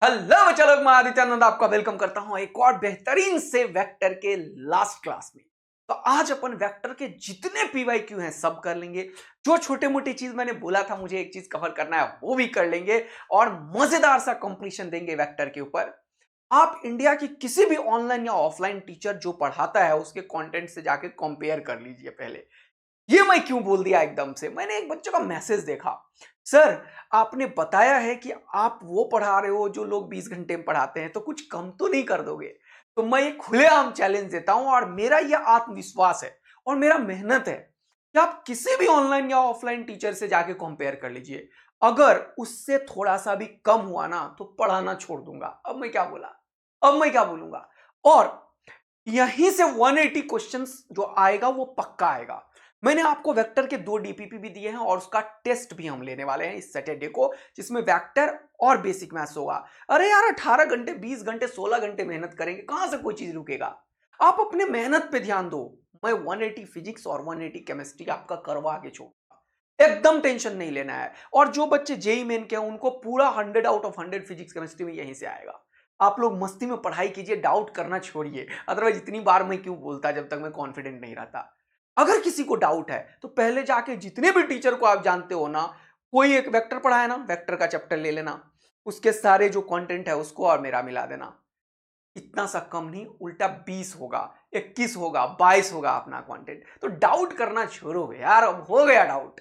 Hello बच्चा लोग, मैं आदित्यानंद आपका वेलकम करता हूं एक और बेहतरीन से वेक्टर के लास्ट क्लास में। तो आज अपन वेक्टर के जितने पीवाईक्यू हैं सब कर लेंगे। जो छोटे मोटी चीज मैंने बोला था मुझे एक चीज कवर करना है वो भी कर लेंगे और मजेदार सा कंपटीशन देंगे वेक्टर के ऊपर। आप इंडिया की किसी भी ऑनलाइन या ऑफलाइन टीचर जो पढ़ाता है उसके कंटेंट से जाके कंपेयर कर लीजिए पहले। ये मैं क्यों बोल दिया एकदम से, मैंने एक बच्चे का मैसेज देखा। सर, आपने बताया है कि आप वो पढ़ा रहे हो जो लोग 20 घंटे में पढ़ाते हैं, तो कुछ कम तो नहीं कर दोगे? तो मैं ये खुलेआम चैलेंज देता हूं और मेरा ये आत्मविश्वास है और मेरा मेहनत है कि आप किसी भी ऑनलाइन या ऑफलाइन टीचर से जाके कंपेयर कर लीजिए। अगर उससे थोड़ा सा भी कम हुआ ना तो पढ़ाना छोड़ दूंगा। अब मैं क्या बोला, अब मैं क्या बोलूंगा। और यहीं से 180 क्वेश्चंस जो आएगा वो पक्का आएगा। मैंने आपको वेक्टर के 2 डीपीपी भी दिए हैं और उसका टेस्ट भी हम लेने वाले हैं इस सैटरडे को, जिसमें वेक्टर और बेसिक मैथ्स होगा। अरे यार, 18 घंटे 20 घंटे 16 घंटे मेहनत करेंगे, कहां से कोई चीज रुकेगा। आप अपने मेहनत पे ध्यान दो। मैं 180 फिजिक्स और 180 केमिस्ट्री आपका करवा के छोड़ूंगा, एकदम टेंशन नहीं लेना है। और जो बच्चे जेई मेन के हैं उनको पूरा 100 आउट ऑफ 100 फिजिक्स केमिस्ट्री में यहीं से आएगा। आप लोग मस्ती में पढ़ाई कीजिए, डाउट करना छोड़िए। अदरवाइज इतनी बार मैं क्यों बोलता जब तक मैं कॉन्फिडेंट नहीं रहता। अगर किसी को डाउट है तो पहले जाके जितने भी टीचर को आप जानते हो ना, कोई एक वेक्टर पढ़ाए ना, वेक्टर का चैप्टर ले लेना, उसके सारे जो कंटेंट है उसको और मेरा मिला देना। इतना सा कम नहीं, उल्टा 20 होगा, 21 होगा, 22 होगा अपना कंटेंट। तो डाउट करना छोड़ो यार, अब हो गया डाउट।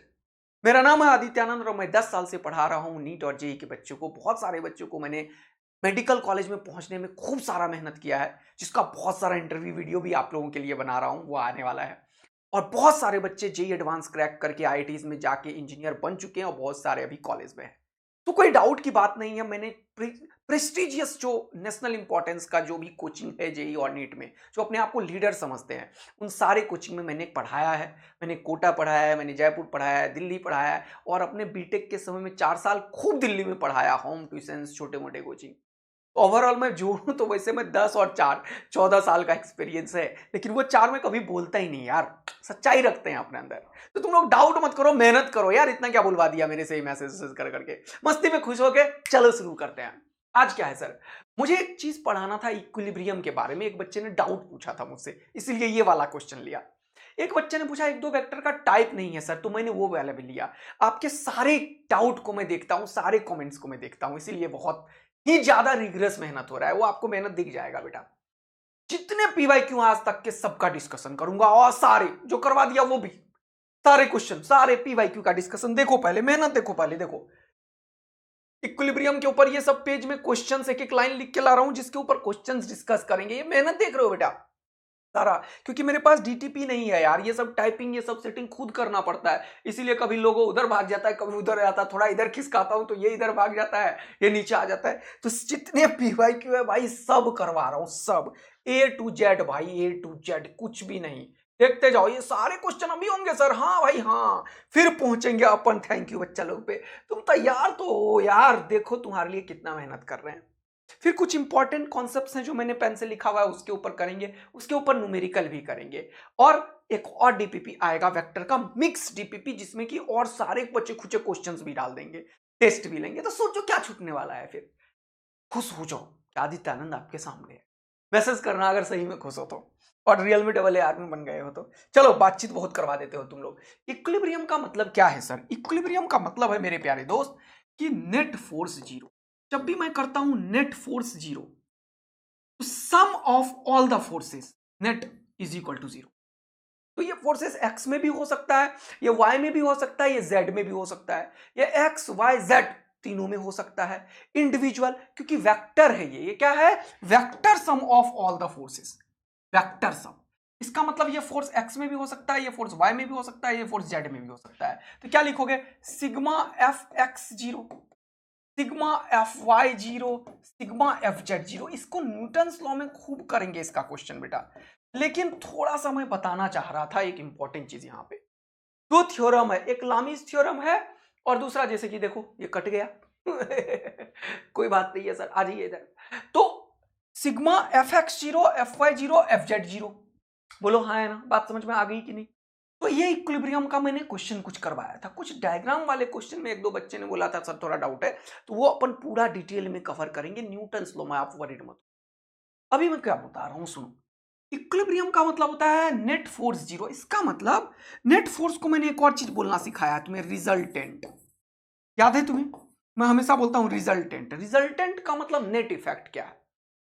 मेरा नाम है आदित्यानंद और मैं 10 साल से पढ़ा रहा हूं नीट और जेई के बच्चों को। बहुत सारे बच्चों को मैंने मेडिकल कॉलेज में पहुंचने में खूब सारा मेहनत किया है, जिसका बहुत सारा इंटरव्यू वीडियो भी आप लोगों के लिए बना रहा हूं, वो आने वाला है। और बहुत सारे बच्चे जेई एडवांस क्रैक करके आईआईटीज में जाके इंजीनियर बन चुके हैं और बहुत सारे अभी कॉलेज में हैं। तो कोई डाउट की बात नहीं है। मैंने प्रेस्टिजियस जो नेशनल इंपॉर्टेंस का जो भी कोचिंग है जेई और नीट में, जो अपने आप को लीडर समझते हैं, उन सारे कोचिंग में मैंने पढ़ाया है। मैंने कोटा पढ़ाया है, मैंने जयपुर पढ़ाया है, दिल्ली पढ़ाया है और अपने बीटेक के समय में 4 साल खूब दिल्ली में पढ़ाया, होम ट्यूशंस, छोटे मोटे कोचिंग। ओवरऑल मैं जोड़ूं तो वैसे मैं 10 और 4 14 साल का एक्सपीरियंस है। लेकिन वो 4 में कभी बोलता ही नहीं यार, सच्चाई रखते हैं अपने अंदर। तो तुम लोग डाउट मत करो, मेहनत करो यार। इतना क्या बुलवा दिया मेरे से ही मैसेज कर करके। मस्ती में खुश होके चलो शुरू करते हैं। आज क्या है सर, मुझे एक चीज पढ़ाना था इक्विलिब्रियम के बारे में। एक बच्चे ने डाउट पूछा था मुझसे, इसीलिए ये वाला क्वेश्चन लिया। एक बच्चे ने पूछा एक दो वेक्टर का टाइप नहीं है सर, तो मैंने वो वाला भी लिया। आपके सारे डाउट को मैं देखता हूं, सारे कमेंट्स को मैं देखता हूं, इसीलिए बहुत ही ज्यादा रिग्रेस मेहनत हो रहा है। वो आपको मेहनत दिख जाएगा बेटा। जितने पीवाईक्यू आज तक के सबका डिस्कशन करूंगा और सारे जो करवा दिया वो भी, सारे क्वेश्चन, सारे पीवाईक्यू का डिस्कशन देखो। पहले मेहनत देखो, पहले देखो इक्विलिब्रियम के ऊपर ये सब पेज में क्वेश्चंस एक एक लाइन लिख के ला रहा हूं, जिसके ऊपर क्वेश्चंस डिस्कस करेंगे। ये मेहनत देख रहे हो बेटा सारा, क्योंकि मेरे पास डीटीपी नहीं है यार। ये सब टाइपिंग, ये सब सेटिंग खुद करना पड़ता है। इसीलिए कभी लोगो उधर भाग जाता है, कभी उधर जाता है, थोड़ा इधर खिसकाता हूं तो ये इधर भाग जाता है, ये नीचे आ जाता है। तो जितने पीवाईक्यू है भाई सब करवा रहा हूं, सब ए टू जेड भाई, ए टू जेड, कुछ भी नहीं। देखते जाओ, ये सारे क्वेश्चन अभी होंगे सर। हाँ भाई हाँ, फिर पहुंचेंगे अपन थैंक यू बच्चा लोग पे। तुम तैयार तो हो यार, देखो तुम्हारे लिए कितना मेहनत कर रहे हैं। फिर कुछ इंपॉर्टेंट कॉन्सेप्ट्स हैं जो मैंने पेन से लिखा हुआ है, उसके ऊपर करेंगे। उसके ऊपर न्यूमेरिकल भी करेंगे। और एक और डीपीपी आएगा वेक्टर का, मिक्स डीपीपी, जिसमें कि और सारे बचे खुचे क्वेश्चंस भी डाल देंगे, टेस्ट भी लेंगे। तो सोचो क्या छूटने वाला है फिर। खुश हो जाओ कि आदित्य आनंद आपके सामने है। मैसेज करना अगर सही में खुश हो तो, और रियल में डबल ए आर में बन गए हो तो। चलो, बातचीत बहुत करवा देते हो तुम लोग। इक्विलिब्रियम का मतलब क्या है सर? इक्विलिब्रियम का मतलब है मेरे प्यारे दोस्त कि नेट फोर्स जीरो। जब भी मैं करता हूं नेट फोर्स जीरो, तो sum of all the forces net is equal to zero. तो ये फोर्सेस एक्स में भी हो सकता है, ये वाई में भी हो सकता है, ये जेड में भी हो सकता है, ये एक्स वाई जेड तीनों में हो सकता है। इंडिविजुअल, क्योंकि वेक्टर है ये क्या है? Vector sum of all the forces, vector sum. इसका मतलब ये फोर्स एक्स में भी हो सकता है, ये फोर्स वाई में भी हो सकता है, ये फोर्स जेड में भी हो सकता है। तो क्या लिखोगे? Sigma F X zero, sigma F Y zero, sigma F Z zero. इसको न्यूटन्स लॉ में खूब करेंगे इसका क्वेश्चन बेटा। लेकिन थोड़ा सा मैं बताना चाह रहा था एक इंपॉर्टेंट चीज यहां पे। दो थ्योरम है, एक लामीज थ्योरम है और दूसरा, जैसे कि देखो ये कट गया कोई बात नहीं है सर, आ जाइए इधर। तो sigma F X zero, F Y zero, F Z zero. बोलो हाँ है ना, बात समझ में आ गई कि नहीं? तो ये इक्विलिब्रियम का मैंने क्वेश्चन कुछ करवाया था, कुछ डायग्राम वाले क्वेश्चन में एक दो बच्चे ने बोला था सर थोड़ा डाउट है, तो वो अपन पूरा डिटेल में कवर करेंगे न्यूटन्स लॉ में, आप वरीड मत। अभी मैं क्या बता रहा हूं सुनो। इक्विलिब्रियम का मतलब होता है नेट फोर्स जीरो। इसका मतलब नेट फोर्स को मैंने एक और चीज बोलना सिखाया है तुम्हें, रिजल्टेंट। याद है तुम्हें? मैं हमेशा बोलता हूं रिजल्टेंट। रिजल्टेंट का मतलब नेट इफेक्ट क्या है।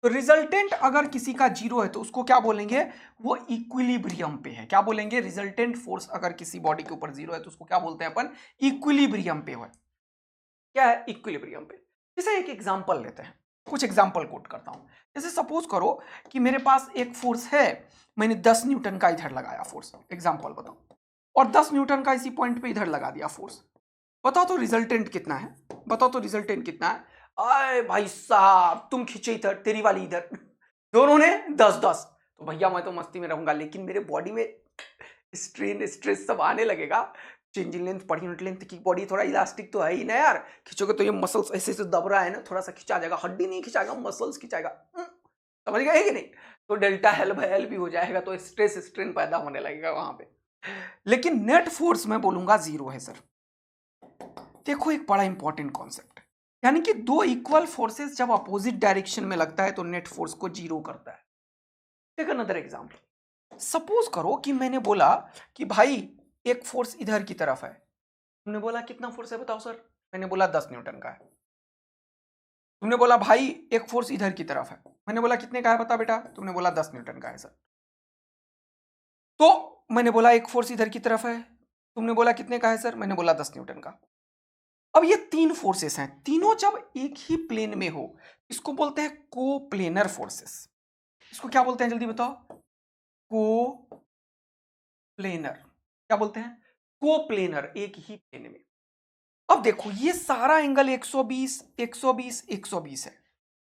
तो रिजल्टेंट अगर किसी का जीरो है तो उसको क्या बोलेंगे, वो इक्विलिब्रियम पे है। क्या बोलेंगे? रिजल्टेंट फोर्स अगर किसी बॉडी के ऊपर जीरो है तो उसको क्या बोलते हैं अपन, इक्विलिब्रियम पे है। क्या है? इक्विलिब्रियम पे। जैसे एक एग्जांपल लेते हैं, कुछ एग्जांपल कोट करता हूं। जैसे सपोज करो कि मेरे पास एक फोर्स है, मैंने 10 न्यूटन का इधर लगाया फोर्स, एग्जांपल बताओ, और 10 न्यूटन का इसी पॉइंट पे इधर लगा दिया फोर्स। बताओ तो रिजल्टेंट कितना है, बताओ तो रिजल्टेंट कितना है। आए भाई साहब, तुम खींचे इधर, तेरी वाली इधर, दोनों ने 10-10। तो भैया मैं तो मस्ती में रहूंगा, लेकिन मेरे बॉडी में स्ट्रेन स्ट्रेस सब आने लगेगा। चेंज इन लेंथ, पढ़ी यूनिट लेंथ की बॉडी थोड़ा इलास्टिक तो है ही ना यार, खींचोगे तो ये मसल्स ऐसे से दब रहा है ना, थोड़ा सा खिंचा जाएगा, हड्डी नहीं खिंचाएगा, मसल्स खिंचाएगा। समझ गए कि नहीं? तो डेल्टा एल बाय एल भी हो जाएगा, तो स्ट्रेस स्ट्रेन पैदा होने लगेगा वहां पे। लेकिन नेट फोर्स मैं बोलूंगा जीरो है सर। देखो एक बड़ा इंपॉर्टेंट कॉन्सेप्ट है, यानी कि दो इक्वल फोर्सेस जब अपोजिट डायरेक्शन में लगता है तो नेट फोर्स को जीरो करता है। Take another example. सपोज करो कि मैंने बोला कि भाई एक फोर्स इधर की तरफ है। तुमने बोला कितना फोर्स है बताओ सर, मैंने बोला 10 न्यूटन का है। तुमने बोला भाई एक फोर्स इधर की तरफ है, मैंने बोला कितने का है बता बेटा, तुमने बोला 10 न्यूटन का है सर। तो मैंने बोला एक फोर्स इधर की तरफ है, तुमने बोला कितने का है सर, मैंने बोला 10 न्यूटन का। अब ये तीन फोर्सेस हैं, तीनों जब एक ही प्लेन में हो इसको बोलते हैं को प्लेनर फोर्सेस। इसको क्या बोलते हैं जल्दी बताओ? को प्लेनर। क्या बोलते हैं? को प्लेनर, एक ही प्लेन में। अब देखो ये सारा एंगल 120 120 120 है।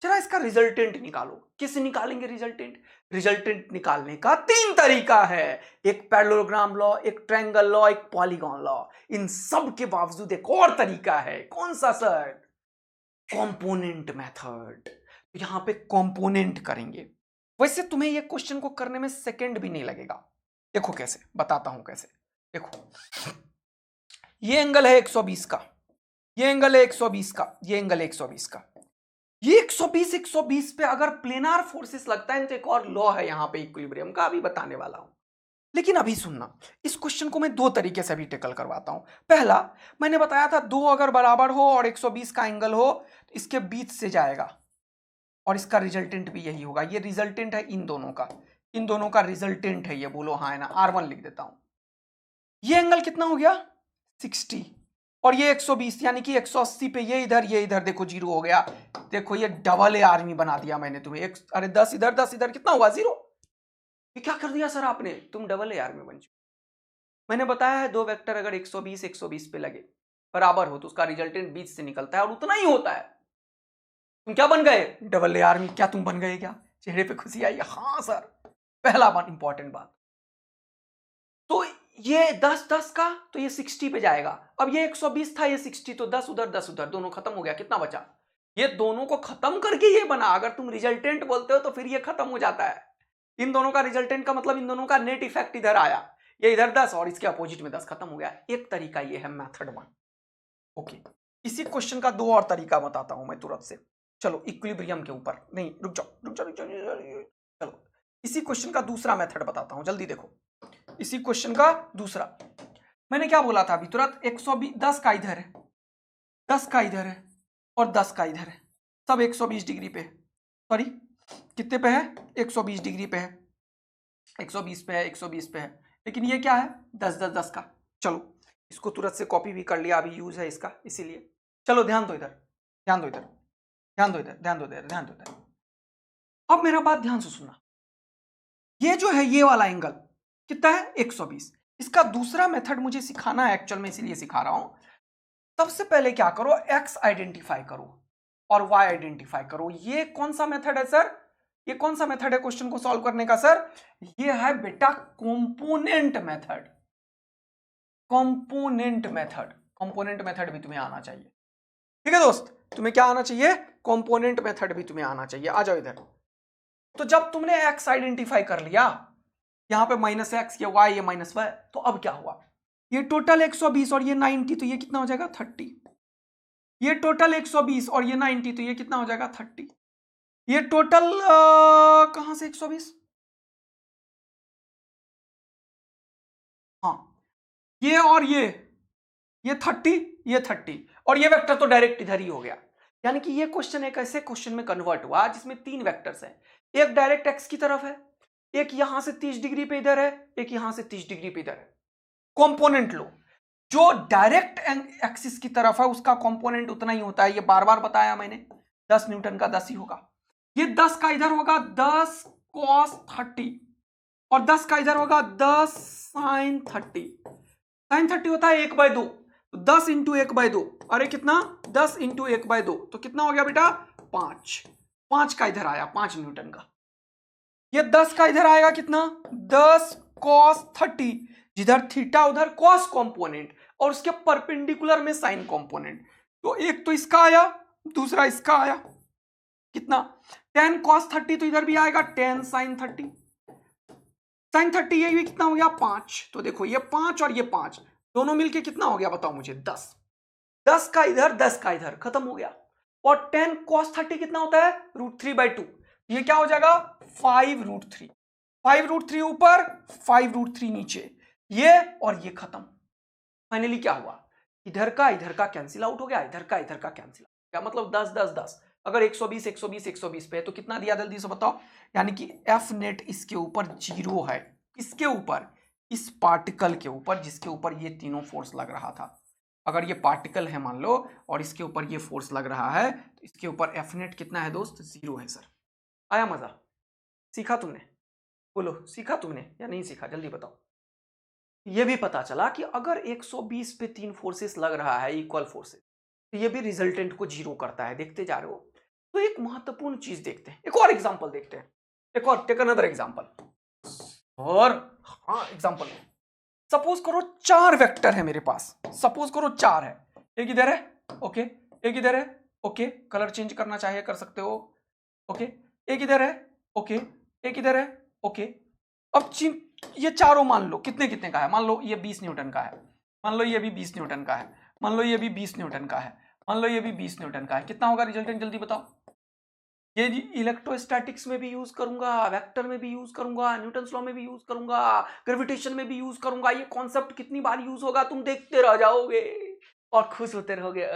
जरा इसका रिजल्टेंट निकालो। कैसे निकालेंगे रिजल्टेंट? रिजल्टेंट निकालने का तीन तरीका है, एक पैरेललोग्राम लॉ, एक ट्रायंगल लॉ, एक पॉलीगॉन लॉ। इन सब के बावजूद एक और तरीका है। कौन सा सर? Component method. तो यहां पे कंपोनेंट करेंगे। वैसे तुम्हें ये क्वेश्चन को करने में सेकंड भी नहीं लगेगा। देखो कैसे, बताता हूं कैसे। देखो ये एंगल है 120 का, ये एंगल है 120 का, ये एंगल है 120 का। ये 120 पे अगर प्लेनार फोर्सेस लगता है तो एक और लॉ है यहां पे इक्विलिब्रियम का, अभी बताने वाला हूं। लेकिन अभी सुनना, इस क्वेश्चन को मैं दो तरीके से अभी टेकल करवाता हूं। पहला, मैंने बताया था दो अगर बराबर हो और 120 का एंगल हो तो इसके बीच से जाएगा और इसका रिजल्टेंट भी यही होगा। ये रिजल्टेंट है इन दोनों का, इन दोनों का रिजल्टेंट है ये, बोलो हाँ है ना। R1 लिख देता हूं। ये एंगल कितना हो गया? 60, और ये 120, यानी कि 180 पे ये इधर देखो जीरो हो गया। देखो ये डबल ए आर्मी बना दिया मैंने तुम्हें। अरे 10 इधर 10 इधर, कितना हुआ? जीरो। ये क्या कर दिया सर आपने, तुम डबल ए आर्मी बन चुके। मैंने बताया है दो वेक्टर अगर 120 120 पे लगे बराबर हो तो उसका रिजल्टेंट बीच से निकलता है और उतना ही होता है। तुम क्या बन गए? Double A army. क्या तुम बन गए? क्या चेहरे पे खुशी आई? हाँ सर। पहला बात, इंपॉर्टेंट बात। तो ये 10-10 का, तो ये 60 पे जाएगा। अब ये 120 था, ये 60, तो 10 उधर 10 उधर, दोनों खत्म हो गया। कितना बचा? ये दोनों को खत्म करके ये बना। अगर तुम रिजल्टेंट बोलते हो तो फिर ये खत्म हो जाता है। इन दोनों का रिजल्टेंट का मतलब इन दोनों का नेट इफेक्ट इधर आया, ये इधर 10 और इसके अपोजिट में 10, खत्म हो गया। एक तरीका ये है, मेथड 1। ओके, इसी क्वेश्चन का दो और तरीका बताता हूं मैं तुरंत से। चलो इक्विलिब्रियम के ऊपर नहीं, रुक जाओ रुक जाओ रुक जाओ, चलो इसी क्वेश्चन का दूसरा मेथड बताता हूं, जल्दी देखो। इसी क्वेश्चन का दूसरा, मैंने क्या बोला था अभी तुरंत? 120, 10 का इधर है, 10 का इधर है और 10 का इधर है, सब 120 डिग्री पे है। सॉरी कितने पे है? 120 डिग्री पे है, 120 पे है, 120 पे है। लेकिन ये क्या है? 10 10 10 का। चलो इसको तुरंत से कॉपी भी कर लिया, अभी यूज है इसका इसीलिए। चलो ध्यान दो इधर, ध्यान दो इधर, ध्यान दो इधर, ध्यान दो इधर, ध्यान दो इधर। अब मेरा बात ध्यान से सुनना। ये जो है ये वाला एंगल कितना है? 120। इसका दूसरा मेथड मुझे सिखाना है एक्चुअल में, इसीलिए सिखा रहा हूं। सबसे पहले क्या करो, एक्स आइडेंटिफाई करो और वाई आइडेंटिफाई करो। ये कौन सा मेथड है सर? ये कौन सा मेथड है क्वेश्चन को सॉल्व करने का सर? ये है बेटा component method. Component method, component method भी तुम्हें आना चाहिए। ठीक है दोस्त, तुम्हें क्या आना चाहिए? कंपोनेंट मेथड भी तुम्हें आना चाहिए। आ जाओ इधर। तो जब तुमने एक्स आइडेंटिफाई कर लिया यहाँ पे -x, ये y, ये -y। तो अब क्या हुआ, ये टोटल 120 और ये 90, तो ये कितना हो जाएगा 30। ये टोटल 120 और ये 90, तो ये कितना हो जाएगा 30। ये टोटल कहां से 120, हाँ, ये और ये 30, ये 30, और ये वेक्टर तो डायरेक्ट इधर ही हो गया। यानी कि ये क्वेश्चन एक ऐसे क्वेश्चन में कन्वर्ट हुआ जिसमें 3 वेक्टर्स हैं, एक डायरेक्ट एक्स की तरफ है, एक यहां से 30 डिग्री पे इधर है, एक यहां से 30 डिग्री पे इधर है। कंपोनेंट लो, जो डायरेक्ट एक्सिस की तरफ है उसका कंपोनेंट उतना ही होता है, ये बार बार बताया मैंने, 10 न्यूटन का 10 ही होगा। ये 10 का इधर होगा 10 cos 30, और 10 का इधर होगा 10 sin 30। sin 30 होता है 1/2, तो 10 इंटू 1/2, अरे कितना 10 इंटू 1/2, तो कितना हो गया बेटा 5। 5 का इधर आया 5 न्यूटन का। ये 10 का इधर आएगा कितना 10 cos 30, जिधर थीटा उधर cos कंपोनेंट और उसके परपेंडिकुलर में साइन कंपोनेंट। तो एक तो इसका आया, दूसरा इसका आया, कितना 10 cos 30, तो इधर भी आएगा 10 sin 30। sin 30 ये भी कितना हो गया 5। तो देखो ये 5 और ये 5 दोनों मिलके कितना हो गया बताओ मुझे 10। 10 का इधर 10 का इधर खत्म हो गया। और 10 cos 30 कितना होता है √3/2, ये क्या हो जाएगा 5√3। 5√3 ऊपर 5√3 नीचे, ये और ये खत्म। फाइनली क्या हुआ, इधर का कैंसिल आउट हो गया, इधर का कैंसिल आउट हो गया, मतलब 10 10 10। अगर 120 120 120 पे तो कितना दिया जल्दी से बताओ। यानी कि एफ नेट इसके ऊपर 0 है, इसके ऊपर, इस पार्टिकल के ऊपर जिसके ऊपर ये तीनों फोर्स लग रहा था। अगर ये पार्टिकल है मान लो और इसके ऊपर ये फोर्स लग रहा है, तो इसके ऊपर एफ नेट कितना है दोस्त 0 है। सर आया मजा, सीखा तुमने, बोलो सीखा तुमने या नहीं सीखा, जल्दी बताओ। ये भी पता चला कि अगर 120 पे 3 फोर्सेस लग रहा है इक्वल फोर्सेस, तो ये भी रिजल्टेंट को 0 करता है। देखते जा रहे हो, तो एक महत्वपूर्ण चीज देखते हैं, एक और एग्जांपल देखते हैं, एक और टेक अनदर एग्जांपल। और हाँ एग्जांपल, सपोज करो 4 वेक्टर है मेरे पास, सपोज करो 4 है, एक इधर है ओके, एक इधर है ओके, कलर चेंज करना चाहिए कर सकते हो ओके, एक इधर है ओके, एक इधर है ओके। अब ये चारों मान लो कितने कितने का है, मान लो ये 20 न्यूटन का है, मान लो ये भी 20 न्यूटन का है, मान लो ये भी 20 न्यूटन का है, मान लो ये भी 20 न्यूटन का है। कितना होगा रिजल्टेंट जल्दी बताओ। ये इलेक्ट्रोस्टैटिक्स में भी यूज करूंगा, वेक्टर में भी यूज करूंगा, न्यूटन्स लॉ में भी यूज करूंगा, ग्रेविटेशन में भी यूज करूंगा। ये कॉन्सेप्ट कितनी बार यूज होगा तुम देखते रह जाओगे और खुश होते रहोगे।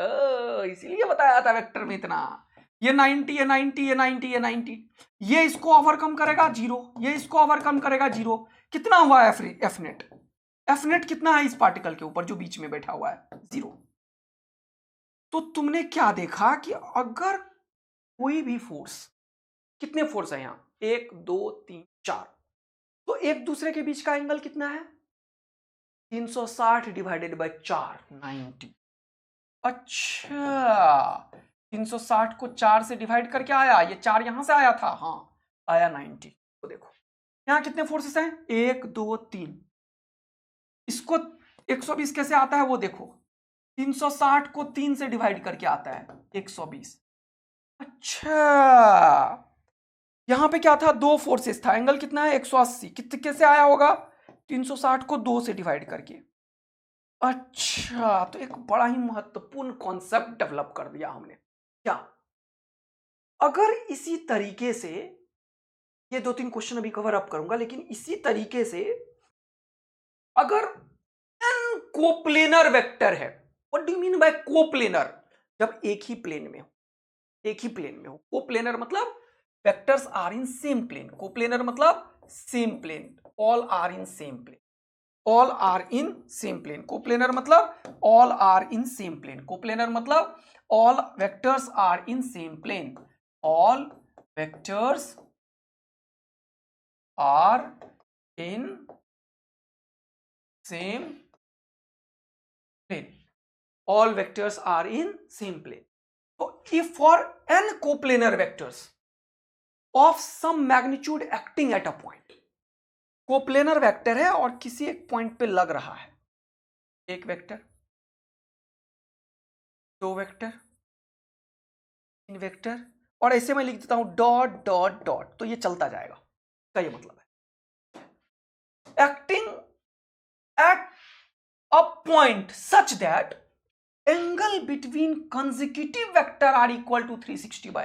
इसीलिए बताया था वेक्टर में इतना। ये 90, ये 90, ये 90, ये 90, ये इसको ओवरकम करेगा 0, ये इसको ओवरकम करेगा 0। कितना हुआ एफ नेट, एफ नेट कितना है इस पार्टिकल के ऊपर जो बीच में बैठा हुआ है 0। तो तुमने क्या देखा कि अगर कोई भी फोर्स, कितने फोर्स है यहां 1 2 3 4, तो एक दूसरे के बीच का एंगल कितना है 360 डिवाइडेड बाय 4 90। अच्छा 360 को 4 से डिवाइड करके आया, ये 4 यहां से आया था, हाँ आया 90। तो देखो यहां कितने फोर्सेस हैं 1 2 3, इसको 120 कैसे आता है वो देखो, 360 को 3 से डिवाइड करके आता है 120। अच्छा यहां पे क्या था 2 फोर्सेस था, एंगल कितना है 180, कितने कैसे आया होगा 360 को 2 से डिवाइड करके। अच्छा तो एक बड़ा ही महत्वपूर्ण कॉन्सेप्ट डेवलप कर दिया हमने। क्या, अगर इसी तरीके से, ये 2-3 क्वेश्चन अभी कवर अप करूंगा, लेकिन इसी तरीके से अगर n कोप्लेनर वेक्टर है, what do you mean by coplanar, जब एक ही प्लेन में हो, एक ही प्लेन में हो। कोप्लेनर मतलब vectors are in same plane, coplanar मतलब same plane, all are in same plane, all are in same plane. Coplanar मतलब all are in same plane, coplanar मतलब all vectors are in same plane, all vectors are in same plane, all vectors are in same plane. So if for n coplanar vectors of some magnitude acting at a point, coplanar vector है और किसी एक point पे लग रहा है, एक vector, 2 vector, 3 vector, और ऐसे मैं लिख देता हूं डॉट डॉट डॉट, तो ये चलता जाएगा, का ये मतलब है। acting at a point such that angle between consecutive vector are equal to 360 by।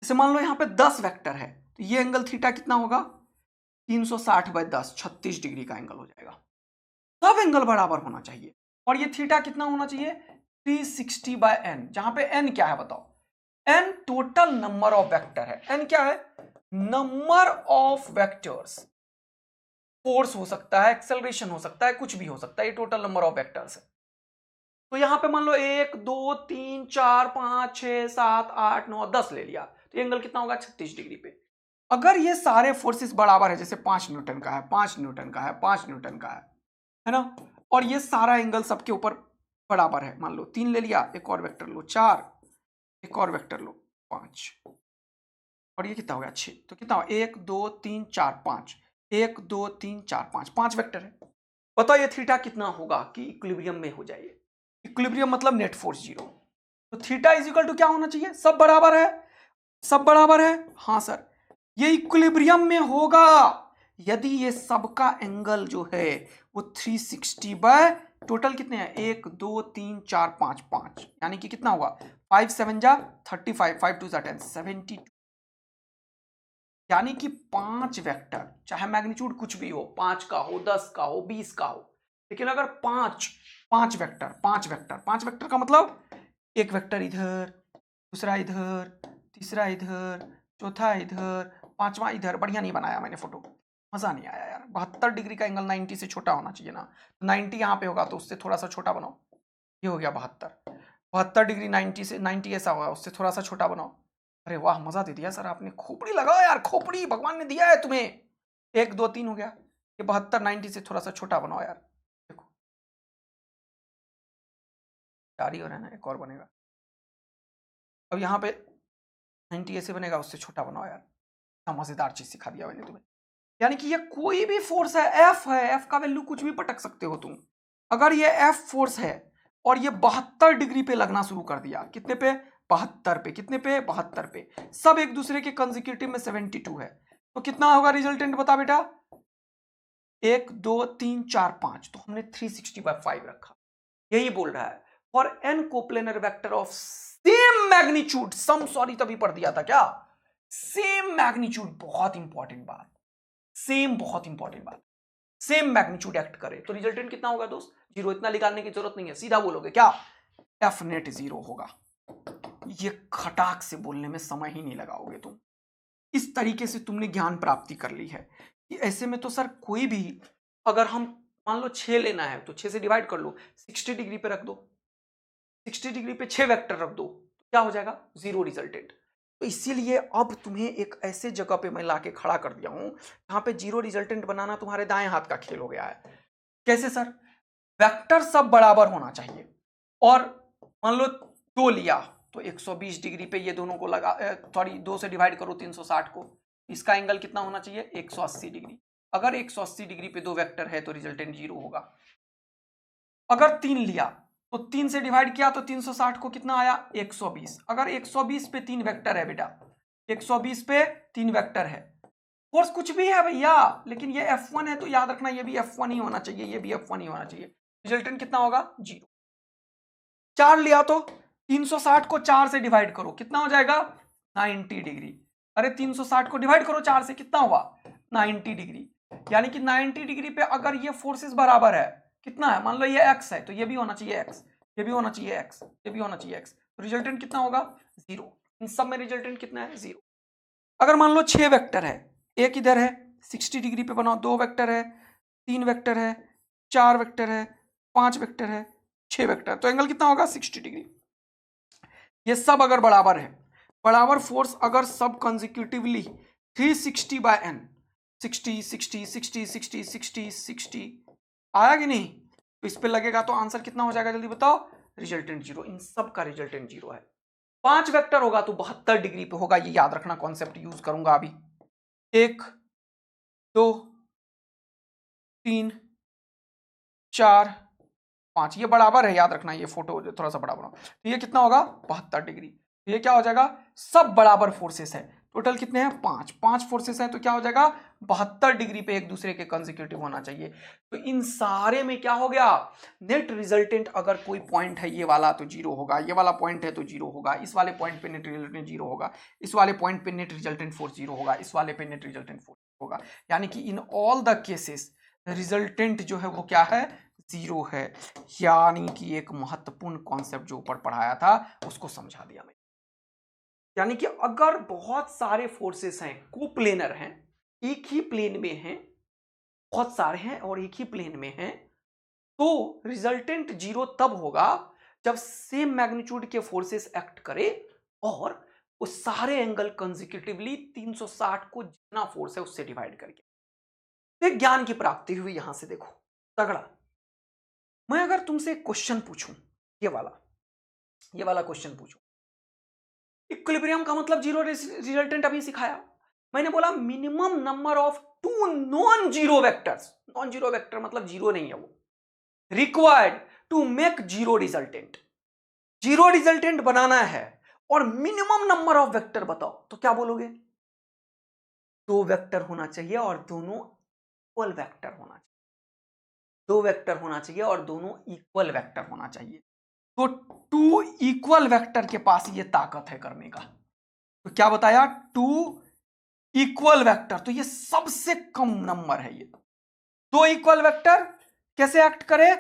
जैसे मान लो यहां पे 10 वेक्टर है तो ये एंगल थीटा कितना होगा 360 बाय 10, 36 डिग्री का एंगल हो जाएगा। सब एंगल बराबर होना चाहिए और ये थीटा कितना होना चाहिए 360 बाय n, जहां पे n क्या है बताओ, n total number of vector है। n क्या है, नंबर ऑफ वेक्टर्स। फोर्स हो सकता है, एक्सेलरेशन हो सकता है, कुछ भी हो सकता है, ये टोटल नंबर ऑफ वेक्टर्स है। तो यहां पे मान लो 1 2 3 4 5 6 7 8 9 10 ले लिया तो ये एंगल कितना होगा 36 डिग्री पे। अगर ये सारे फोर्सेस बराबर है, जैसे 5 न्यूटन का है, 5 न्यूटन का है, 5 न्यूटन का है ना, और ये सारा एंगल सबके ऊपर बराबर है, मान लो 3 ले लिया, एक और वेक्टर लो 4, एक और वेक्टर लो 5, और ये कितना हो गया 6, तो कितना हो 1 2 3 4 5, 1 2 3 4 5, 5 वेक्टर है। बताओ ये थीटा कितना होगा कि इक्विलिब्रियम में हो जाए। इक्विलिब्रियम मतलब नेट फोर्स 0। तो थीटा इज इक्वल टू क्या होना चाहिए, सब बराबर है, सब बराबर है, हाँ सर, ये इक्विलिब्रियम में होगा यदि ये सबका एंगल जो है वो 360 बाय टोटल कितने हैं 1 2 3 4 5 5, यानी कि कितना होगा 5 7 जा 35, 5 2 जा 10, 72, यानी कि 5 वेक्टर, चाहे मैग्नीट्यूड कुछ भी हो, 5 का हो, 10 का हो, 20 का हो, लेकिन अगर 5 वेक्टर, 5 वेक्टर का मतलब एक वेक्टर इधर, दूसरा इधर, तीसरा इधर, चौथा इधर, पांचवा इधर। बढ़िया नहीं बनाया मैंने फोटो, मजा नहीं आया यार। 72 डिग्री का एंगल 90 से छोटा होना चाहिए ना, 90 यहाँ पे होगा तो उससे थोड़ा सा छोटा बनाओ, ये हो गया 72 डिग्री 90 से, 90 ऐसा होगा उससे थोड़ा सा छोटा बनाओ। अरे वाह, मजा दे दिया सर आपने, खोपड़ी लगाओ यार, खोपड़ी भगवान ने दिया है तुम्हें। 1 2 3 हो गया, ये 72 90 से थोड़ा सा छोटा बनाओ यार, देखो 4 ही हो रहा है ना, एक और बनेगा। अब यहाँ पे 90 ऐसे बनेगा, उससे छोटा बनाओ यार। इतना मजेदार चीज सिखा दिया मैंने तुम्हें। यानी कि ये कोई भी फोर्स है, एफ है, एफ का वैल्यू कुछ भी पटक सकते हो तुम। अगर ये एफ फोर्स है और ये 72 डिग्री पे लगना शुरू कर दिया, कितने पे 72 पे, कितने पे 72 पे, सब एक दूसरे के कंसेक्यूटिव में 72 है, तो कितना होगा रिजल्टेंट बता बेटा 1 2 3 4 5, तो हमने 360/5 रखा। यही बोल रहा है for N coplanar vector of same magnitude, sum sorry तभी पढ़ दिया था क्या, सेम मैग्नीट्यूड, बहुत इंपॉर्टेंट बात, सेम बहुत इंपॉर्टेंट बात, सेम मैग्नीट्यूड एक्ट करे तो रिजल्टेंट कितना होगा दोस्त 0। इतना निकालने की जरूरत नहीं है, सीधा बोलोगे क्या एफ नेट 0 होगा। ये खटाक से बोलने में समय ही नहीं लगाओगे तुम, इस तरीके से तुमने ज्ञान प्राप्ति कर ली है कि ऐसे में तो सर कोई भी, अगर हम मान लो 6 लेना है तो 6 से डिवाइड कर लो, 60 डिग्री पे रख दो, 60 डिग्री पे 6 वेक्टर रख दो, क्या हो जाएगा 0 रिजल्टेंट। तो इसीलिए अब तुम्हें एक ऐसे जगह पे मैं लाके खड़ा कर दिया हूं जहां पे 0 रिजल्टेंट बनाना तुम्हारे दाएं हाथ का खेल हो गया है। कैसे सर, वेक्टर सब बराबर होना चाहिए, और मान लो 2 लिया तो 120 डिग्री पे ये दोनों को लगा, सॉरी 2 से डिवाइड करो 360 को, इसका एंगल कितना होना चाहिए 180 डिग्री। अगर 180 डिग्री पे 2 वेक्टर है तो रिजल्टेंट 0 होगा। अगर 3 लिया तो 3 से डिवाइड किया तो 360 को कितना आया 120। अगर 120 पे 3 वेक्टर है बेटा, 120 पे 3 वेक्टर है, फोर्स कुछ भी है भैया, लेकिन ये F1 है तो याद रखना ये भी F1 ही होना चाहिए, ये भी F1 ही होना चाहिए। रिजल्टेंट कितना होगा 0। 4 लिया तो 360 को 4 से डिवाइड करो, कितना हो जाएगा 90 डिग्री। अरे 360 को डिवाइड करो 4 से, कितना हुआ 90 डिग्री। यानी कि 90 डिग्री पे अगर ये फोर्सेस बराबर है, कितना है, मान लो ये x है तो ये भी होना चाहिए x, ये भी होना चाहिए x, ये भी होना चाहिए x, तो रिजल्टेंट कितना होगा 0। इन सब में रिजल्टेंट कितना है 0। अगर मान लो 6 वेक्टर है, एक इधर है 60 डिग्री पे बनाओ, 2 वेक्टर है, 3 वेक्टर है, 4 वेक्टर है, 5 वेक्टर है, 6 वेक्टर, तो एंगल कितना होगा 60 डिग्री। ये सब अगर बराबर है, बराबर फोर्स अगर सब कंसेक्यूटिवली 360 बाय n, 60 60 60 60 60 60 आया कि नहीं, तो इस पे लगेगा तो आंसर कितना हो जाएगा जल्दी बताओ, रिजल्टेंट 0। इन सब का रिजल्टेंट 0 है। 5 वेक्टर होगा तो 72 डिग्री पे होगा, ये याद रखना, कॉन्सेप्ट यूज करूंगा अभी। 1 2 3 4 5, ये बराबर है, याद रखना, ये फोटो थोड़ा सा बड़ा बनाओ, तो ये कितना होगा 72 डिग्री। तो ये क्या हो जाएगा, सब बराबर फोर्सेस है टोटल कितने हैं 5 5 फोर्सेस हैं, तो क्या हो जाएगा 72 डिग्री पे एक दूसरे के कंसेक्यूटिव होना चाहिए। तो इन सारे में क्या हो गया, नेट रिजल्टेंट अगर कोई पॉइंट है ये वाला तो जीरो होगा, ये वाला पॉइंट है तो जीरो होगा, इस वाले पॉइंट पे नेट रिजल्टेंट जीरो होगा, इस वाले पॉइंट पे नेट रिजल्टेंट फोर्स जीरो होगा, इस वाले पे नेट रिजल्टेंट फोर्स होगा। यानी कि in all the cases resultant जो है वो क्या है, जीरो है। यानी कि एक महत्वपूर्ण कॉन्सेप्ट जो ऊपर पढ़ाया था उसको समझा दिया मैं। यानी कि अगर बहुत सारे फोर्सेस हैं, कोप्लेनर हैं, एक ही प्लेन में हैं, बहुत सारे हैं और एक ही प्लेन में हैं, तो रिजल्टेंट जीरो तब होगा जब सेम मैग्नीट्यूड के फोर्सेस एक्ट करे और वो सारे एंगल कंसेक्यूटिवली 360 को जितना फोर्स है उससे डिवाइड करके। तो ज्ञान की प्राप्ति हुई यहां से, देखो तगड़ा। मैं अगर तुमसे एक क्वेश्चन पूछूं, ये वाला क्वेश्चन पूछूं, इक्विलिब्रियम का मतलब जीरो रिजल्टेंट अभी सिखाया मैंने, बोला minimum number of two non zero vectors, non zero vector मतलब जीरो नहीं है वो, required to make zero resultant, zero resultant बनाना है और मिनिमम नंबर ऑफ वेक्टर बताओ, तो क्या बोलोगे, दो वेक्टर होना चाहिए और दोनों इक्वल वेक्टर होना चाहिए, दो वेक्टर होना चाहिए और दोनों इक्वल वेक्टर होना चाहिए। तो टू इक्वल वेक्टर के पास ये ताकत है करने का। तो क्या बताया, टू इक्वल वेक्टर, तो ये सबसे कम नंबर है ये। दो इक्वल वेक्टर कैसे एक्ट करे,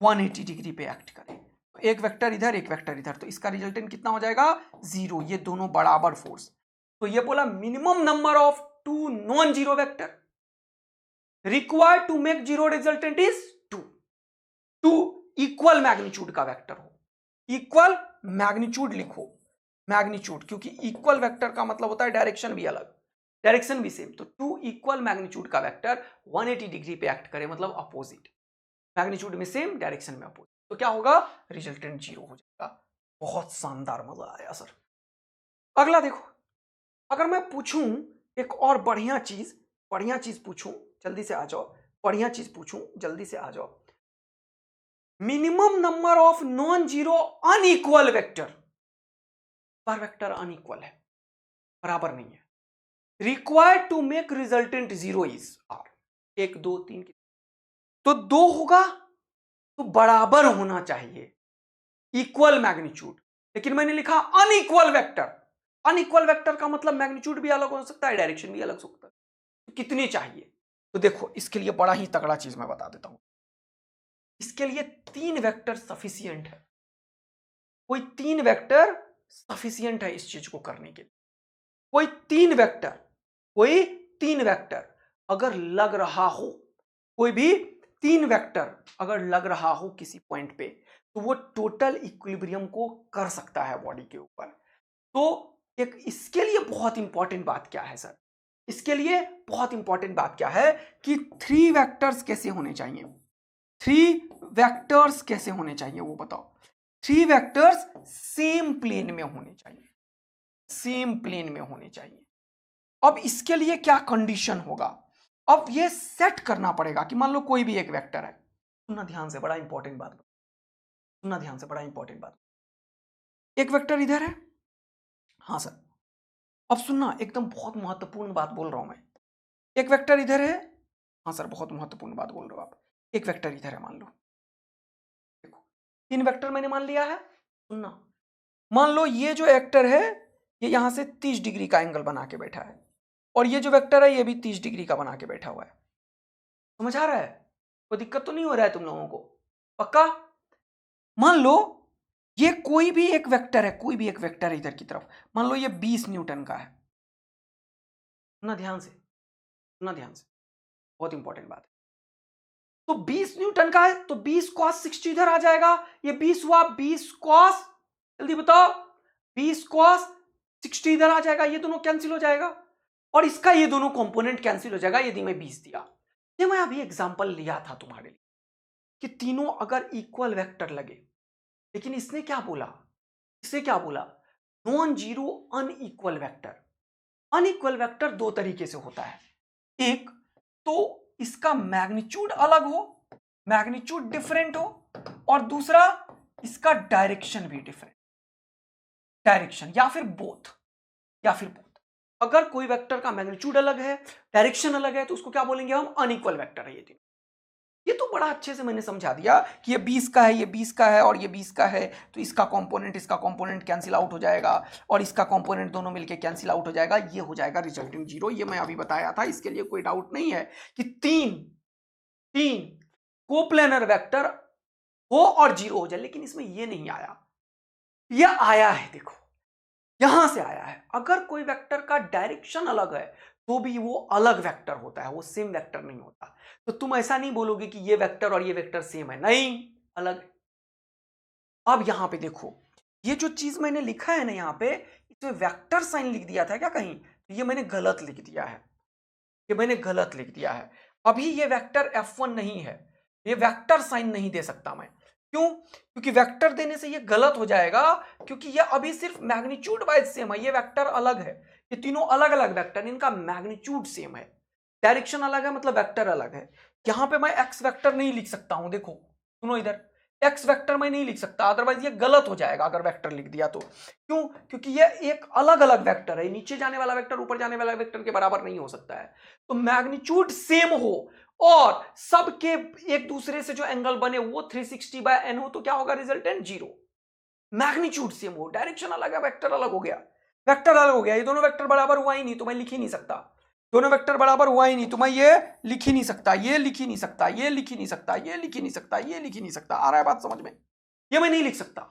180 डिग्री पे एक्ट करे, तो एक वेक्टर इधर एक वेक्टर इधर, तो इसका रिजल्टेंट कितना हो जाएगा जीरो, ये दोनों बराबर फोर्स। तो ये बोला minimum number of two non zero vector required to make zero resultant is two, two equal magnitude का वेक्टर हो, इक्वल मैग्नीट्यूड लिखो, मैग्नीट्यूड, क्योंकि इक्वल वेक्टर का मतलब होता है डायरेक्शन भी अलग, डायरेक्शन भी सेम। तो टू इक्वल मैग्नीट्यूड का वेक्टर 180 डिग्री पे एक्ट करे मतलब अपोजिट, मैग्नीट्यूड में सेम डायरेक्शन में अपोजिट, तो क्या होगा रिजल्टेंट जीरो हो जाएगा। बहुत शानदार, मजा आया सर। अगला देखो, अगर मैं पूछूं एक और बढ़िया चीज पूछूं, जल्दी से आ जाओ, बढ़िया चीज पूछूं जल्दी से आ जाओ, minimum number of non zero unequal vector, पर वेक्टर अनइक्वल है, बराबर नहीं है, required to make resultant zero is are, 1 2 3, तो दो होगा तो बराबर होना चाहिए, इक्वल मैग्नीट्यूड, लेकिन मैंने लिखा अनइक्वल वेक्टर, अनइक्वल वेक्टर का मतलब मैग्नीट्यूड भी अलग हो सकता है, डायरेक्शन भी अलग हो सकता है, तो कितने चाहिए, तो देखो इसके लिए बड़ा ही तगड़ा चीज मैं बता देता हूं, इसके लिए 3 वेक्टर सफिशियंट है, कोई 3 वेक्टर सफिशियंट है इस चीज को करने के लिए, कोई 3 वेक्टर अगर लग रहा हो, कोई भी 3 वेक्टर अगर लग रहा हो किसी पॉइंट पे, तो वो टोटल इक्विलिब्रियम को कर सकता है बॉडी के ऊपर। तो एक इसके लिए बहुत इंपॉर्टेंट बात क्या है सर, इसके लिए बहुत इंपॉर्टेंट बात क्या है कि 3 वेक्टर्स कैसे होने चाहिए, 3 वेक्टर्स कैसे होने चाहिए वो बताओ, 3 वेक्टर्स सेम प्लेन में होने चाहिए, सेम प्लेन में होने चाहिए। अब इसके लिए क्या कंडीशन होगा, अब ये सेट करना पड़ेगा कि मान लो कोई भी एक वेक्टर है, सुनना ध्यान से, बड़ा इंपॉर्टेंट बात, सुनना ध्यान से, बड़ा इंपॉर्टेंट बात, एक वेक्टर इधर है, हाँ सर, अब सुनना एकदम बहुत महत्वपूर्ण बात बोल रहा हूं मैं, एक वेक्टर इधर है, हाँ सर बहुत महत्वपूर्ण बात बोल रहे हो आप, एक वेक्टर इधर है मान लो, देखो 3 वेक्टर मैंने मान लिया है, सुनना, मान लो ये जो वेक्टर है ये यहां से 30 डिग्री का एंगल बना के बैठा है, और ये जो वेक्टर है ये भी 30 डिग्री का बना के बैठा हुआ है, समझ आ रहा है, कोई दिक्कत तो नहीं हो रहा है तुम लोगों को, पक्का। मान लो ये कोई भी एक वेक्टर है, कोई भी एक वेक्टर है इधर की तरफ, मान लो ये 20 न्यूटन का है, सुनना ध्यान से, सुनना ध्यान से, बहुत इंपॉर्टेंट बात है, तो 20 न्यूटन का है तो 20 कॉस 60 इधर आ जाएगा, ये 20 हुआ, 20 कॉस, जल्दी बताओ, 20 कॉस 60 इधर आ जाएगा, ये दोनों कैंसिल हो जाएगा और इसका ये दोनों कंपोनेंट कैंसिल हो जाएगा यदि मैं 20 दिया। ये मैं अभी एग्जांपल लिया था तुम्हारे लिए कि तीनों अगर इक्वल वेक्टर लगे, लेकिन इसने क्या बोला, इसने क्या बोला, non zero unequal vector, unequal vector दो तरीके से होता है, एक तो इसका मैग्नीट्यूड अलग हो, मैग्नीट्यूड डिफरेंट हो, और दूसरा इसका डायरेक्शन भी डिफरेंट, डायरेक्शन या फिर बोथ, या फिर बोथ, अगर कोई वेक्टर का मैग्नीट्यूड अलग है, डायरेक्शन अलग है, तो उसको क्या बोलेंगे हम? अनइक्वल वेक्टर है ये तीनों। ये तो बड़ा अच्छे से मैंने समझा दिया कि ये 20 का है, ये 20 का है और ये 20 का है, तो इसका कंपोनेंट कैंसिल आउट हो जाएगा और इसका कंपोनेंट दोनों मिलके कैंसिल आउट हो जाएगा, ये हो जाएगा रिजल्टिंग जीरो। ये मैं अभी बताया था, इसके लिए कोई डाउट नहीं है कि तीन कोप्लेनर वेक्टर हो और जीरो हो जाए, लेकिन इसमें ये नहीं आया, ये आया है, देखो यहां से आया है। अगर कोई वेक्टर का डायरेक्शन अलग है तो भी वो अलग वेक्टर होता है, वो सेम वेक्टर नहीं होता। तो तुम ऐसा नहीं बोलोगे कि ये वेक्टर और ये वेक्टर सेम है, नहीं, अलग है। अब यहां पे देखो, ये जो चीज मैंने लिखा है ना यहां पे, इसमें वेक्टर साइन लिख दिया था क्या कहीं? तो ये मैंने गलत लिख दिया है, ये मैंने गलत लिख दिया है। अभी ये वेक्टर F1 नहीं है, ये वेक्टर साइन नहीं दे सकता मैं। क्यों? क्योंकि वेक्टर देने से ये गलत हो जाएगा, क्योंकि ये अभी सिर्फ मैग्नीट्यूड वाइज सेम है, ये वेक्टर अलग है, ये तीनों अलग अलग वेक्टर, इनका मैग्नीट्यूड सेम है, डायरेक्शन अलग है, मतलब वेक्टर अलग है। यहां पे मैं एक्स वेक्टर नहीं लिख सकता हूं, देखो सुनो इधर, एक्स वेक्टर मैं नहीं लिख सकता, अदरवाइज ये गलत हो जाएगा अगर वेक्टर लिख दिया तो। क्यों? क्योंकि ये एक अलग अलग वेक्टर है, नीचे जाने वाला वेक्टर ऊपर जाने वाला वेक्टर के बराबर नहीं हो सकता है। तो मैग्नीट्यूड सेम हो और सबके एक दूसरे से जो एंगल बने वो 360/n हो, तो क्या होगा? Resultant zero. मैग्नीट्यूड सेम हो, डायरेक्शन अलग है, वेक्टर अलग हो गया, वेक्टर अलग हो गया, ये दोनों वेक्टर बराबर हुआ ही नहीं, तो मैं लिख ही नहीं सकता। दोनों वेक्टर बराबर हुआ ही नहीं, तो मैं ये लिख ही नहीं सकता, ये लिख ही नहीं सकता, ये लिख ही नहीं सकता, ये लिख ही नहीं सकता, ये लिख ही नहीं सकता। आ रहा है बात समझ में? ये मैं नहीं लिख सकता।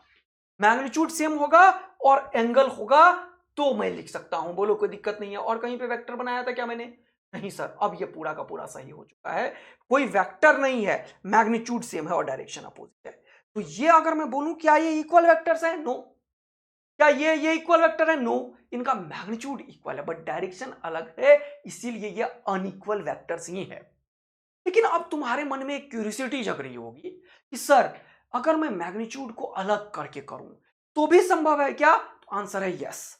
मैग्नीट्यूड सेम होगा और एंगल होगा तो मैं लिख सकता हूं, बोलो कोई दिक्कत नहीं है। और कहीं पे वेक्टर बनाया था क्या मैंने? नहीं सर। अब ये पूरा का पूरा सही हो चुका है, कोई वेक्टर नहीं है, मैग्नीट्यूड सेम है और डायरेक्शन अपोजिट है। तो ये अगर मैं बोलूं क्या ये इक्वल वेक्टर्स है? नो। क्या ये इक्वल वेक्टर है? नो। इनका मैग्नीट्यूड इक्वल है बट डायरेक्शन अलग है, इसीलिए ये अनइक्वल वेक्टर्स ही है। लेकिन अब तुम्हारे मन में एक क्यूरियोसिटी जग रही होगी कि सर अगर मैं मैग्नीट्यूड को अलग करके करूं तो भी संभव है क्या? तो आंसर है यस।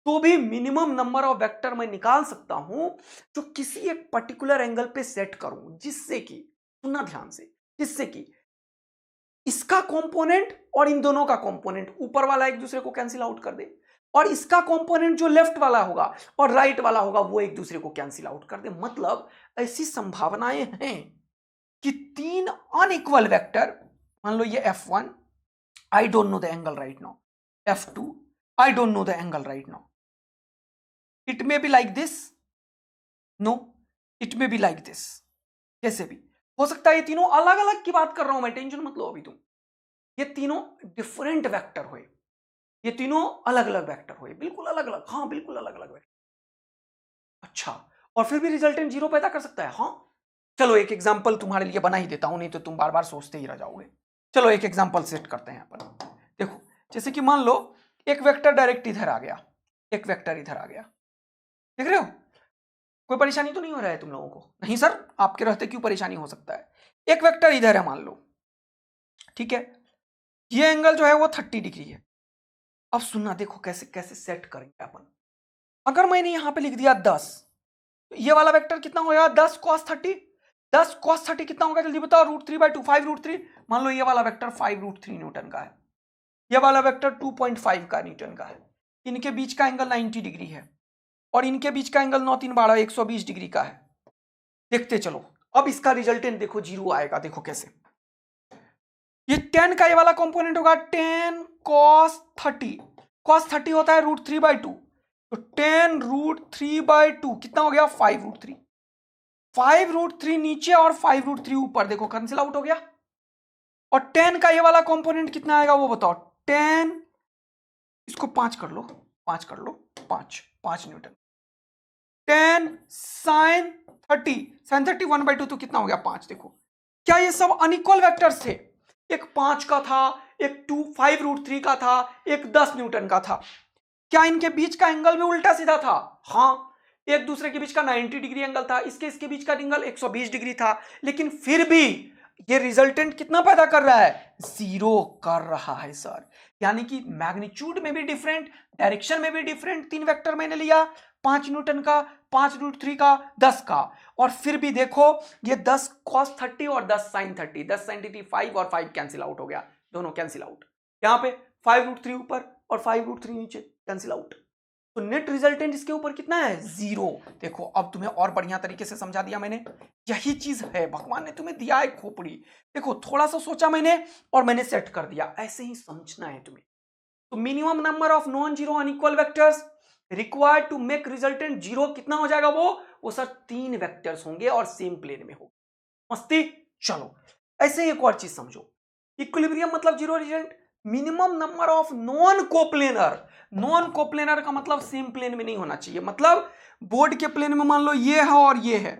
तो भी मिनिमम नंबर ऑफ वेक्टर मैं निकाल सकता हूं जो किसी एक पर्टिकुलर एंगल पे सेट करूं, जिससे कि, सुनना ध्यान से, जिससे कि इसका कंपोनेंट और इन दोनों का कंपोनेंट ऊपर वाला एक दूसरे को कैंसिल आउट कर दे, और इसका कंपोनेंट जो लेफ्ट वाला होगा और राइट वाला होगा वो एक दूसरे को कैंसिल आउट कर दे। मतलब ऐसी संभावनाएं हैं कि तीन अनइक्वल वेक्टर, मान लो ये F1, I don't know the angle right now, F2, I don't know the angle right now, it may be like this, no, it may be like this, कैसे भी हो सकता है। ये तीनों अलग अलग की बात कर रहा हूं मैं, टेंशन मत लो अभी तुम। ये तीनों डिफरेंट वेक्टर हुए, ये तीनों अलग अलग वेक्टर हुए, बिल्कुल अलग अलग, हाँ बिल्कुल अलग अलग वेक्टर। अच्छा, और फिर भी रिजल्टेंट जीरो पैदा कर सकता है? हाँ। चलो एक एग्जांपल तुम्हारे लिए बना ही देता हूं, नहीं तो तुम बार बार सोचते ही रह जाओगे। चलो एक एग्जांपल सेट करते हैं अपन। देखो जैसे कि मान लो एक वेक्टर डायरेक्ट इधर आ गया, एक वेक्टर इधर आ गया, देख रहे हो? कोई परेशानी तो नहीं हो रहा है तुम लोगों को? नहीं सर, आपके रहते क्यों परेशानी हो सकता है? एक वेक्टर इधर है मान लो, ठीक है, ये एंगल जो है वो 30 डिग्री है। अब सुनना, देखो कैसे कैसे सेट करेंगे अपन। अगर मैंने यहां पे लिख दिया 10, तो ये वाला वेक्टर कितना होगा? 10 cos 30। 10 cos 30 कितना होगा जल्दी बताओ? √3/2, 5√3। मान लो ये वाला वेक्टर 5√3 न्यूटन का है, ये वाला वेक्टर 2.5 का न्यूटन का है। इनके बीच का एंगल 90 डिग्री है और इनके बीच का एंगल 9 3 12 120 डिग्री का है। देखते चलो, अब इसका रिजल्टेंट देखो जीरो आएगा, देखो कैसे। ये 10 का ये वाला कंपोनेंट होगा 10 cos 30, cos 30 होता है √3/2, तो 10 √3/2 कितना हो गया? 5√3। 5√3 नीचे और 5√3 ऊपर, देखो कैंसिल आउट हो गया। और 10 का ये वाला कंपोनेंट कितना आएगा वो बताओ? 10, इसको 5 कर लो, 5 कर लो, 5 न्यूटन। 10 sin 30, sin 30 1/2, तो कितना हो गया? 5। देखो क्या ये सब अनइक्वल वेक्टर्स थे? एक 5 का था, एक 5√3 का था, एक 10 न्यूटन का था। क्या इनके बीच का एंगल में उल्टा सीधा था? हाँ, एक दूसरे के बीच का 90 डिग्री एंगल था, इसके बीच का एंगल 120 डिग्री था, लेकिन फिर भी ये रिजल्टेंट कितना पैदा कर रहा है? जीरो कर रहा है सर। यानी कि मैग्नीट्यूड में भी डिफरेंट, डायरेक्शन में भी डिफरेंट। तीन वेक्टर मैंने लिया, 5 न्यूटन का, 5√3 का, 10 का, और फिर भी देखो ये 10 cos 30 और 10 sin 30, 10 sin 30 5 और 5 कैंसिल आउट हो गया, दोनों कैंसिल आउट। यहां पे 5√3 ऊपर और 5√3 नीचे, कैंसिल आउट। तो नेट रिजल्टेंट इसके ऊपर कितना है, 0। देखो अब तुम्हें और बढ़िया तरीके से समझा दिया मैंने, यही चीज है, भगवान ने तुम्हें दिया है खोपड़ी। देखो थोड़ा सा सोचा मैंने और मैंने सेट कर दिया, ऐसे ही समझना है तुम्हें। तो minimum number of non zero unequal vectors required to make resultant 0 कितना हो जाएगा, वो सर 3 वेक्टर्स होंगे और सेम प्लेन में होगा। मस्ती। चलो ऐसे ही एक और चीज समझो, इक्विलिब्रियम मतलब 0 result, minimum number of non coplanar. Non coplanar का मतलब सेम प्लेन में नहीं होना चाहिए, मतलब बोर्ड के प्लेन में मान लो ये है और ये है,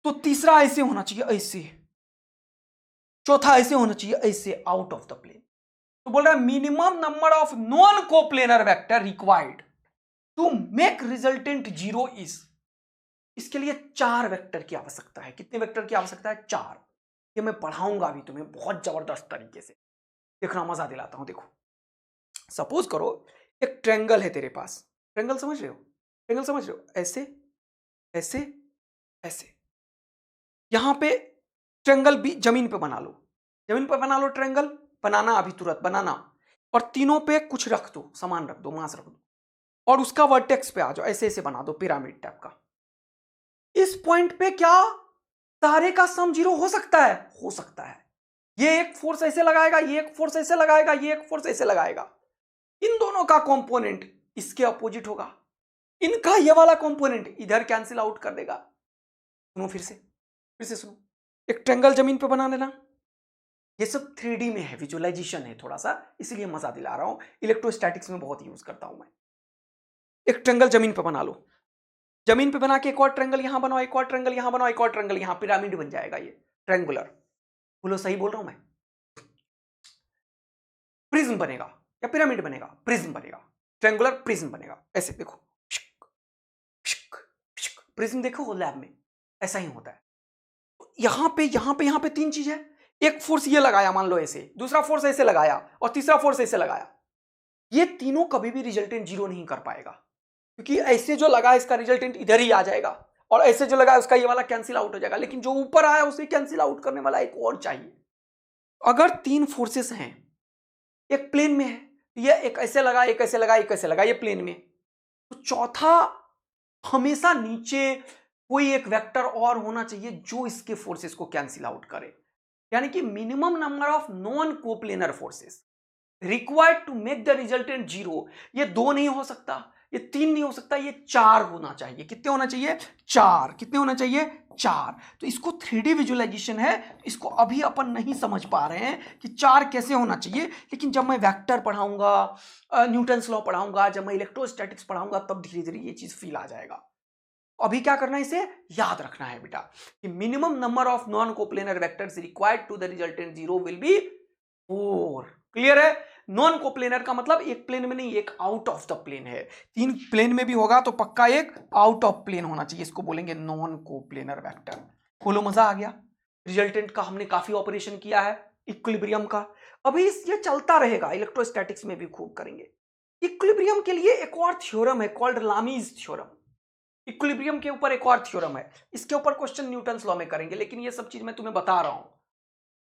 तो तीसरा ऐसे होना चाहिए, ऐसे, चौथा ऐसे होना चाहिए, ऐसे, आउट ऑफ द प्लेन। तो बोल रहा है minimum number of non coplanar vector required to make resultant 0 is, इसके लिए 4 वेक्टर की आवश्यकता है। कितने वेक्टर की आवश्यकता है, 4। ये मैं पढ़ाऊंगा अभी तुम्हें बहुत जबरदस्त तरीके से, देखना मजा दिलाता हूं। देखो सपोज करो एक ट्रायंगल है तेरे पास, ट्रायंगल समझ रहे हो, ट्रायंगल समझ रहे हो, ऐसे ऐसे ऐसे, यहां पे ट्रायंगल भी जमीन पे बना लो, जमीन पे बना लो ट्रायंगल, बनाना अभी तुरंत बनाना, और तीनों पे कुछ रख दो, सामान रख दो, मास रख दो, और उसका वर्टेक्स पे आ जाओ, ऐसे ऐसे बना दो पिरामिड टाइप का। इस पॉइंट पे क्या सारे का सम 0 हो सकता है, हो सकता है। ये एक फोर्स ऐसे लगाएगा, ये एक फोर्स ऐसे लगाएगा, ये एक फोर्स ऐसे लगाएगा, इन दोनों का कंपोनेंट इसके अपोजिट होगा, इनका ये वाला कंपोनेंट इधर कैंसिल आउट कर देगा। सुनो फिर से सुनो, एक ट्रायंगल जमीन पे बना लेना, ये सब 3D में है, विजुअलाइजेशन है थोड़ा सा, इसलिए मजा दिला रहा हूं, इलेक्ट्रोस्टैटिक्स में बहुत यूज करता हूं मैं। एक ट्रायंगल जमीन पे बना लो, जमीन पे बना के एक और ट्रायंगल यहां बनाओ, एक और ट्रायंगल यहां बनाओ, एक और ट्रायंगल यहां, पिरामिड बन जाएगा ये ट्रायंगुलर। बोलो सही बोल रहा हूं मैं, प्रिज्म बनेगा या पिरामिड बनेगा, प्रिज्म बनेगा, ट्रायंगुलर प्रिज्म बनेगा। ऐसे देखो, प्रिज्म देखो लैब में ऐसा ही होता है। यहां पे 3 चीज है, एक फोर्स ये लगाया मान लो ऐसे, दूसरा फोर्स ऐसे लगाया, और तीसरा फोर्स ऐसे लगाया, ये तीनों कभी भी रिजल्टेंट 0 नहीं कर पाएगा, क्योंकि ऐसे जो लगा इसका रिजल्टेंट इधर ही आ जाएगा, और ऐसे जो लगा उसका ये वाला कैंसिल आउट हो जाएगा, लेकिन जो ऊपर आया उसे कैंसिल आउट करने वाला एक और चाहिए। अगर 3 फोर्सेस हैं, एक प्लेन में है, ये एक ऐसे लगा, एक ऐसे लगा, एक ऐसे लगा, ये प्लेन में, तो चौथा हमेशा नीचे कोई एक वेक्टर और होना चाहिए जो इसके फोर्सेस को कैंसिल आउट करे। यानी कि minimum number of non coplanar forces required to make the resultant 0, ये 2 नहीं हो सकता, ये 3 नहीं हो सकता, ये 4 होना चाहिए। कितने होना चाहिए, 4। कितने होना चाहिए, 4। तो इसको 3D विजुअलाइजेशन है, इसको अभी अपन नहीं समझ पा रहे हैं कि 4 कैसे होना चाहिए, लेकिन जब मैं वेक्टर पढ़ाऊंगा, न्यूटन्स लॉ पढ़ाऊंगा, जब मैं इलेक्ट्रोस्टैटिक्स पढ़ाऊंगा, तब धीरे धीरे ये चीज फील आ जाएगा। अभी क्या करना है, इसे याद रखना है बेटा कि minimum number of non coplanar vectors required to the resultant 0 will be 4। Clear है, नॉन कोप्लेनर का मतलब एक प्लेन में नहीं, एक आउट ऑफ द प्लेन है। 3 प्लेन में भी होगा तो पक्का एक आउट ऑफ प्लेन होना चाहिए, इसको बोलेंगे नॉन कोप्लेनर वेक्टर। बोलो मजा आ गया। रिजल्टेंट का हमने काफी ऑपरेशन किया है, इक्विलिब्रियम का अभी ये चलता रहेगा, इलेक्ट्रोस्टैटिक्स में भी खूब करेंगे। इक्विलिब्रियम के लिए एक और थ्योरम है कॉल्ड लामीज थ्योरम। इक्विलिब्रियम के ऊपर एक और थ्योरम है, इसके ऊपर क्वेश्चन न्यूटन्स लॉ में करेंगे, लेकिन ये सब चीज मैं तुम्हें बता रहा हूं।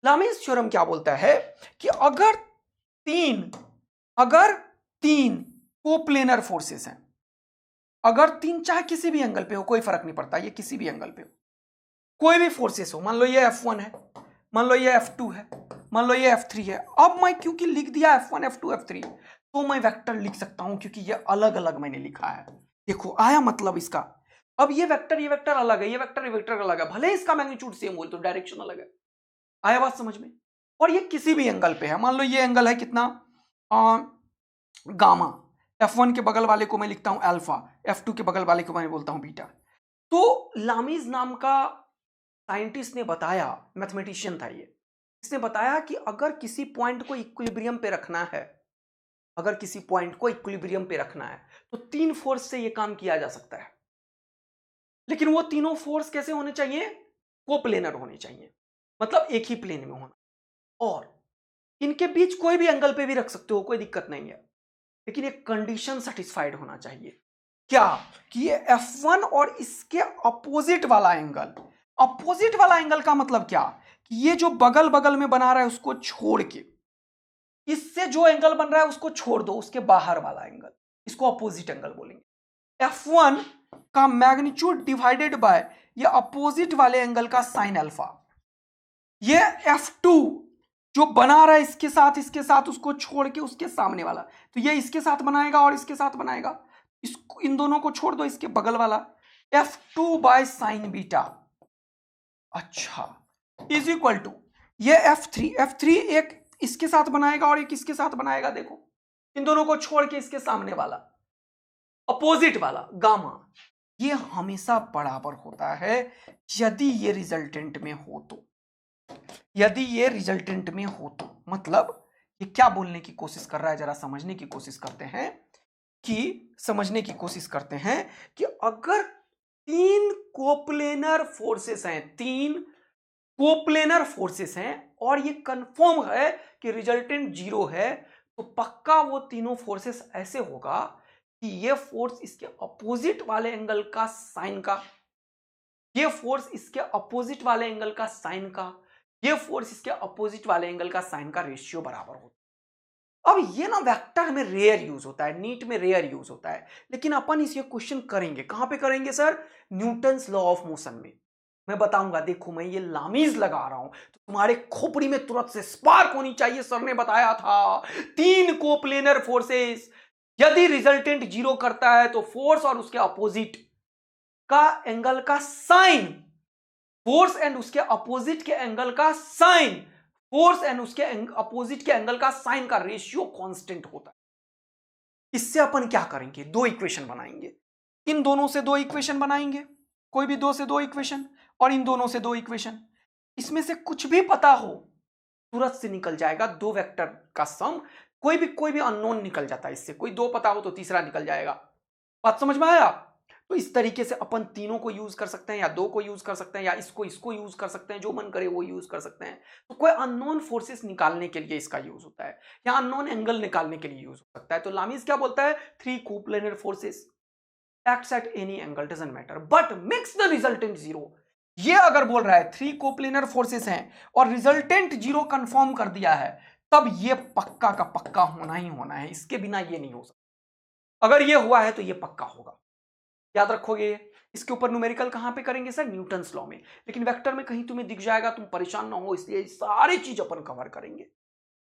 लामीज थ्योरम क्या बोलता है कि अगर तीन कोप्लेनर फोर्सेस हैं, अगर 3 चाहे किसी भी एंगल पे हो, कोई फर्क नहीं पड़ता, ये किसी भी एंगल पे हो, कोई भी फोर्सेस हो, मान लो ये F1 है, मान लो ये F2 है, मान लो ये F3 है। अब मैं क्योंकि लिख दिया F1 F2 F3, तो मैं वेक्टर लिख सकता हूं, क्योंकि ये अलग अलग मैंने लिखा है। देखो आया मतलब इसका, अब ये वेक्टर अलग है, ये वेक्टर अलग है, भले इसका मैग्नीट्यूड सेम हो तो डायरेक्शन अलग है। आया बात समझ में? और ये किसी भी एंगल पे है, मान लो ये एंगल है कितना, गामा, F1 के बगल वाले को मैं लिखता हूं अल्फा, F2 के बगल वाले को मैं बोलता हूं बीटा। तो लामीज नाम का साइंटिस्ट ने बताया, मैथमेटिशियन था ये, इसने बताया कि अगर किसी पॉइंट को इक्विलिब्रियम पे रखना है, अगर किसी पॉइंट को इक्विलिब्रियम पे रखना है, तो 3 फोर्स से ये काम किया जा सकता है। लेकिन वो तीनों फोर्स कैसे होने चाहिए, कोप्लेनर होने चाहिए, मतलब एक ही प्लेन में होना, और इनके बीच कोई भी एंगल पे भी रख सकते हो, कोई दिक्कत नहीं है, लेकिन एक कंडीशन सेटिस्फाइड होना चाहिए। क्या कि ये F1 और इसके अपोजिट वाला एंगल, अपोजिट वाला एंगल का मतलब क्या कि ये जो बगल बगल में बना रहा है उसको छोड़ के, इससे जो एंगल बन रहा है उसको छोड़ दो, उसके बाहर वाला एंगल, इसको अपोजिट एंगल बोलेंगे। F1 का मैग्नीट्यूड डिवाइडेड बाय ये अपोजिट वाले एंगल का साइन अल्फा। ये F2 जो बना रहा है इसके साथ उसको छोड़ के उसके सामने वाला, तो ये इसके साथ बनाएगा और इसके साथ बनाएगा, इसको इन दोनों को छोड़ दो, इसके बगल वाला F2 बाय साइन बीटा, अच्छा, इज इक्वल टू ये F3 एक इसके साथ बनाएगा और एक इसके साथ बनाएगा, देखो इन दोनों को छोड़ के इसके सामने वाला अपोजिट वाला गामा, ये हमेशा बराबर होता है यदि ये रिजल्टेंट में हो तो। यदि ये रिजल्टेंट में हो तो मतलब ये क्या बोलने की कोशिश कर रहा है, जरा समझने की कोशिश करते हैं कि अगर तीन कोप्लेनर फोर्सेस हैं और ये कंफर्म है कि रिजल्टेंट 0 है, तो पक्का वो तीनों फोर्सेस ऐसे होगा कि ये फोर्स इसके अपोजिट वाले एंगल का साइन का, ये फोर्स इसके अपोजिट वाले एंगल का साइन का, ये फोर्स इसके अपोजिट वाले एंगल का साइन का रेशियो बराबर होता है। अब ये ना वेक्टर में रेयर यूज होता है, नीट में रेयर यूज होता है, लेकिन अपन इस ये क्वेश्चन करेंगे कहां पे करेंगे sir? Newton's law of motion में। मैं बताऊंगा, देखो मैं ये लामीज लगा रहा हूं तो तुम्हारे खोपड़ी में तुरंत से स्पार्क होनी चाहिए। सर ने बताया था तीन कोप्लेनर फोर्सेस यदि रिजल्टेंट 0 करता है तो फोर्स और उसके अपोजिट का एंगल का साइन, फोर्स एंड उसके अपोजिट के एंगल का साइन, फोर्स एंड उसके अपोजिट के एंगल का साइन का रेशियो कांस्टेंट होता है। इससे अपन क्या करेंगे? दो इक्वेशन बनाएंगे, इन दोनों से दो इक्वेशन बनाएंगे, कोई भी दो से दो इक्वेशन, और इन दोनों से दो इक्वेशन, इसमें से कुछ भी पता हो तुरंत से निकल जाएगा दो वेक्टर का सम, कोई भी अननोन निकल जाता है इससे, कोई दो पता हो तो तीसरा निकल जाएगा। बात समझ में आया? तो इस तरीके से अपन तीनों को यूज कर सकते हैं या दो को यूज कर सकते हैं या इसको यूज कर सकते हैं, जो मन करे वो यूज कर सकते हैं। तो कोई अननोन फोर्सेस निकालने के लिए इसका यूज होता है या अननोन एंगल निकालने के लिए यूज हो सकता है। तो लामीज क्या बोलता है? Three coplanar forces acts at any angle doesn't matter but makes the resultant 0। ये अगर बोल रहा है थ्री कोप्लेनर फोर्सेस हैं और रिजल्टेंट 0 कंफर्म कर दिया है, तब ये पक्का का पक्का होना ही होना है, इसके बिना ये नहीं हो सकता। अगर ये हुआ है तो ये पक्का होगा, याद रखोगे। इसके ऊपर न्यूमेरिकल कहां पे करेंगे सर? न्यूटन्स लॉ में। लेकिन वेक्टर में कहीं तुम्हें दिख जाएगा, तुम परेशान ना हो, इसलिए सारी चीज अपन कवर करेंगे।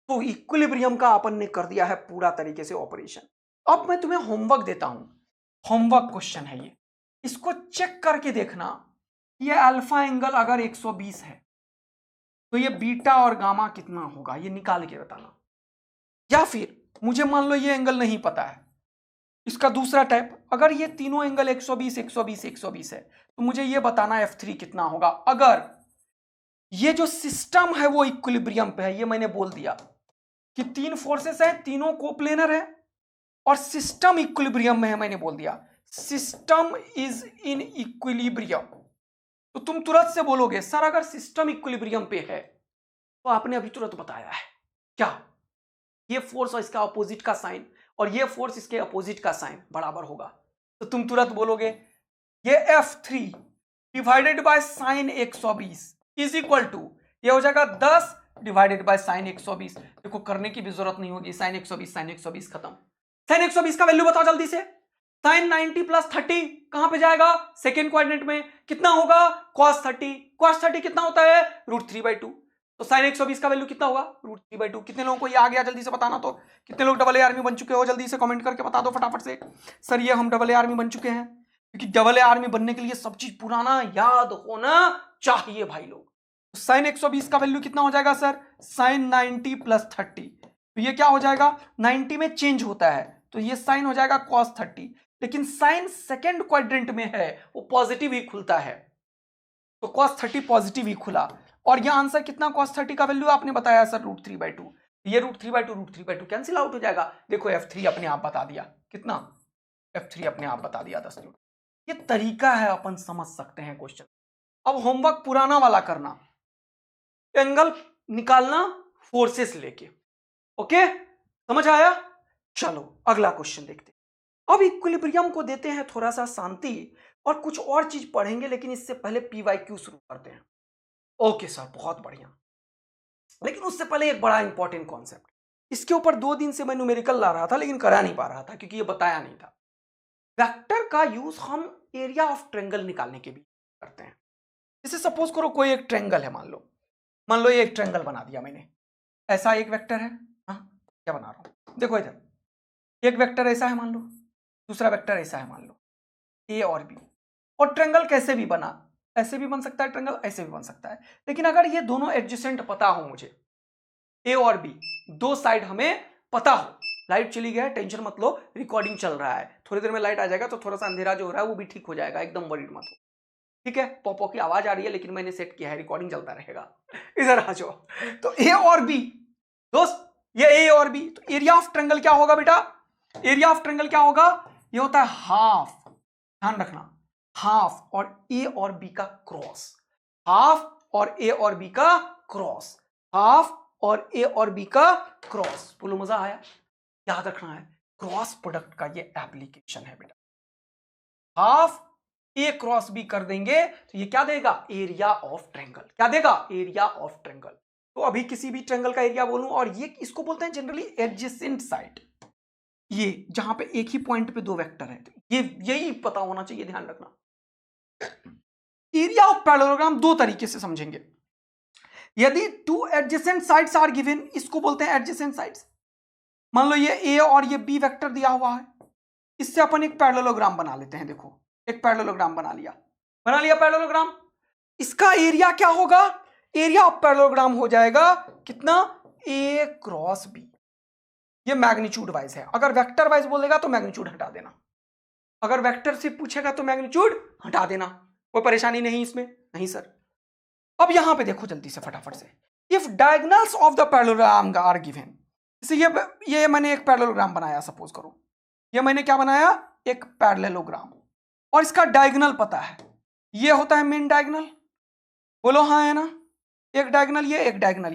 तो इक्विलिब्रियम का अपन ने कर दिया है पूरा तरीके से ऑपरेशन। अब मैं तुम्हें होमवर्क देता हूं, होमवर्क क्वेश्चन है ये, इसको चेक करके देखना। ये अल्फा एंगल अगर 120 है तो ये बीटा और गामा कितना होगा, ये निकाल के बताना। या फिर मुझे मान लो ये एंगल नहीं पता है, इसका दूसरा टाइप, अगर ये तीनों एंगल 120 120 120 है तो मुझे ये बताना F3 कितना होगा। अगर ये जो सिस्टम है वो इक्विलिब्रियम पे है, ये मैंने बोल दिया कि तीन फोर्सेस है, तीनों कोप्लेनर है और सिस्टम इक्विलिब्रियम में है, मैंने बोल दिया सिस्टम इज इन इक्विलिब्रियम। तो तुम तुरंत से बोलोगे सर अगर सिस्टम इक्विलिब्रियम पे है तो आपने अभी तुरंत बताया है क्या? ये फोर्स और इसका अपोजिट का साइन और ये फोर्स इसके अपोजिट का साइन बराबर होगा। तो तुम तुरंत बोलोगे ये F3 divided by sine 120 is equal to, ये हो जाएगा 10 डिवाइडेड बाय साइन 120। देखो करने की भी जरूरत नहीं होगी, साइन 120 खत्म। साइन 120 का वैल्यू बताओ जल्दी से। साइन 90 प्लस 30 कहां पे जाएगा? सेकेंड क्वाड्रेंट में। कितना होगा? cos 30। cos 30 कितना होता है? √3/2। तो साइन 120 का वैल्यू कितना होगा? √3/2। कितने लोगों को ये आ गया जल्दी से बताना। तो कितने लोग AA आर्मी बन चुके हो जल्दी से कमेंट करके बता दो फटाफट से। सर ये हम AA आर्मी बन चुके हैं, क्योंकि AA आर्मी बनने के लिए सब चीज पुराना याद होना चाहिए भाई लोग। तो साइन 120 का वैल्यू कितना हो जाएगा सर? Sign 90 plus 30। तो ये क्या हो जाएगा? 90 में चेंज होता है तो ये साइन हो जाएगा cos 30। लेकिन साइन सेकेंड क्वाड्रेंट में है, वो पॉजिटिव ही खुलता है, तो cos 30 पॉजिटिव ही खुला। और ये आंसर कितना cos 30 का वैल्यू आपने बताया सर √3/2। ये √3/2 कैंसिल आउट हो जाएगा। देखो F3 अपने आप बता दिया, कितना? F3 अपने आप बता दिया 10 न्यूटन। ये तरीका है, अपन समझ सकते हैं क्वेश्चन। अब होमवर्क पुराना वाला करना, एंगल निकालना फोर्सेस लेके। ओके समझ आया? चलो अगला क्वेश्चन देखते हैं। अब इक्विलिब्रियम को देते हैं थोड़ा सा शांति और कुछ और चीज पढ़ेंगे, लेकिन इससे पहले PYQ शुरू करते हैं। ओके सर बहुत बढ़िया, लेकिन उससे पहले एक बड़ा इंपॉर्टेंट कॉन्सेप्ट, इसके ऊपर 2 दिन से मैं न्यूमेरिकल ला रहा था लेकिन करा नहीं पा रहा था क्योंकि ये बताया नहीं था। वेक्टर का यूज हम एरिया ऑफ ट्रायंगल निकालने के भी करते हैं। जैसे सपोज करो कोई एक ट्रायंगल है, मान लो ये एक ट्रायंगल बना दिया मैंने, ऐसा एक वेक्टर है। हाँ, क्या बना रहा हूं, देखो इधर एक वेक्टर ऐसा है मान लो, दूसरा वेक्टर ऐसा है मान लो, ए और बी। और ट्रायंगल कैसे भी बना, ऐसे भी बन सकता है ट्रायंगल, ऐसे भी बन सकता है। लेकिन अगर ये दोनों एडजेसेंट पता हो मुझे, ए और बी दो साइड हमें पता हो, लाइट चली गया है टेंशन मत लो, रिकॉर्डिंग चल रहा है, थोड़ी देर में लाइट आ जाएगा तो थोड़ा सा अंधेरा जो हो रहा है वो भी ठीक हो जाएगा, एकदम वरीड मत हो, ठीक है। पॉपो की आवाज आ रही है लेकिन मैंने सेट किया है, रिकॉर्डिंग चलता रहेगा। इधर आ जाओ। तो ए और बी दोस्त, ये ए और बी, तो एरिया ऑफ ट्रायंगल क्या होगा बेटा, एरिया ऑफ ट्रायंगल क्या होगा, ये होता है हाफ, ध्यान रखना, हाफ और ए और बी का क्रॉस, हाफ और ए और बी का क्रॉस, हाफ और ए और बी का क्रॉस। बोलो मजा आया, याद रखना है क्रॉस प्रोडक्ट का ये एप्लीकेशन है बेटा। हाफ ए क्रॉस बी कर देंगे तो ये क्या देगा, एरिया ऑफ ट्रायंगल, क्या देगा, एरिया ऑफ ट्रायंगल। तो अभी किसी भी ट्रायंगल का एरिया बोलूं, और ये इसको बोलते हैं जनरली एडजेसेंट साइड, ये जहां पे एक ही पॉइंट पे दो वेक्टर है, तो ये यही पता होना चाहिए, ध्यान रखना। एरिया ऑफ पैरेललोग्राम दो तरीके से समझेंगे। यदि two adjacent sides are given, इसको बोलते हैं एडजेसेंट साइड्स। मान लो ये ए और ये बी वेक्टर दिया हुआ है, इससे अपन एक पैरेललोग्राम बना लेते हैं। देखो एक पैरेललोग्राम बना लिया पैरेललोग्राम। इसका एरिया क्या होगा, एरिया ऑफ पैरेललोग्राम हो जाएगा कितना, ए क्रॉस बी। ये मैग्नीट्यूड वाइज है, अगर वेक्टर वाइज बोलेगा तो मैग्नीट्यूड हटा देना, अगर वेक्टर से पूछेगा तो मैग्नीट्यूड हटा देना, कोई परेशानी नहीं इसमें, नहीं सर। अब यहां पे देखो जल्दी से फटाफट से, if diagonals of the parallelogram are given, जैसे ये मैंने एक पैरेललोग्राम बनाया, सपोज करो ये मैंने क्या बनाया, एक पैरेललोग्राम, और इसका डायगोनल पता है, ये होता है मेन डायगोनल, बोलो हाँ है ना, एक डायगोनल ये, एक डायगोनल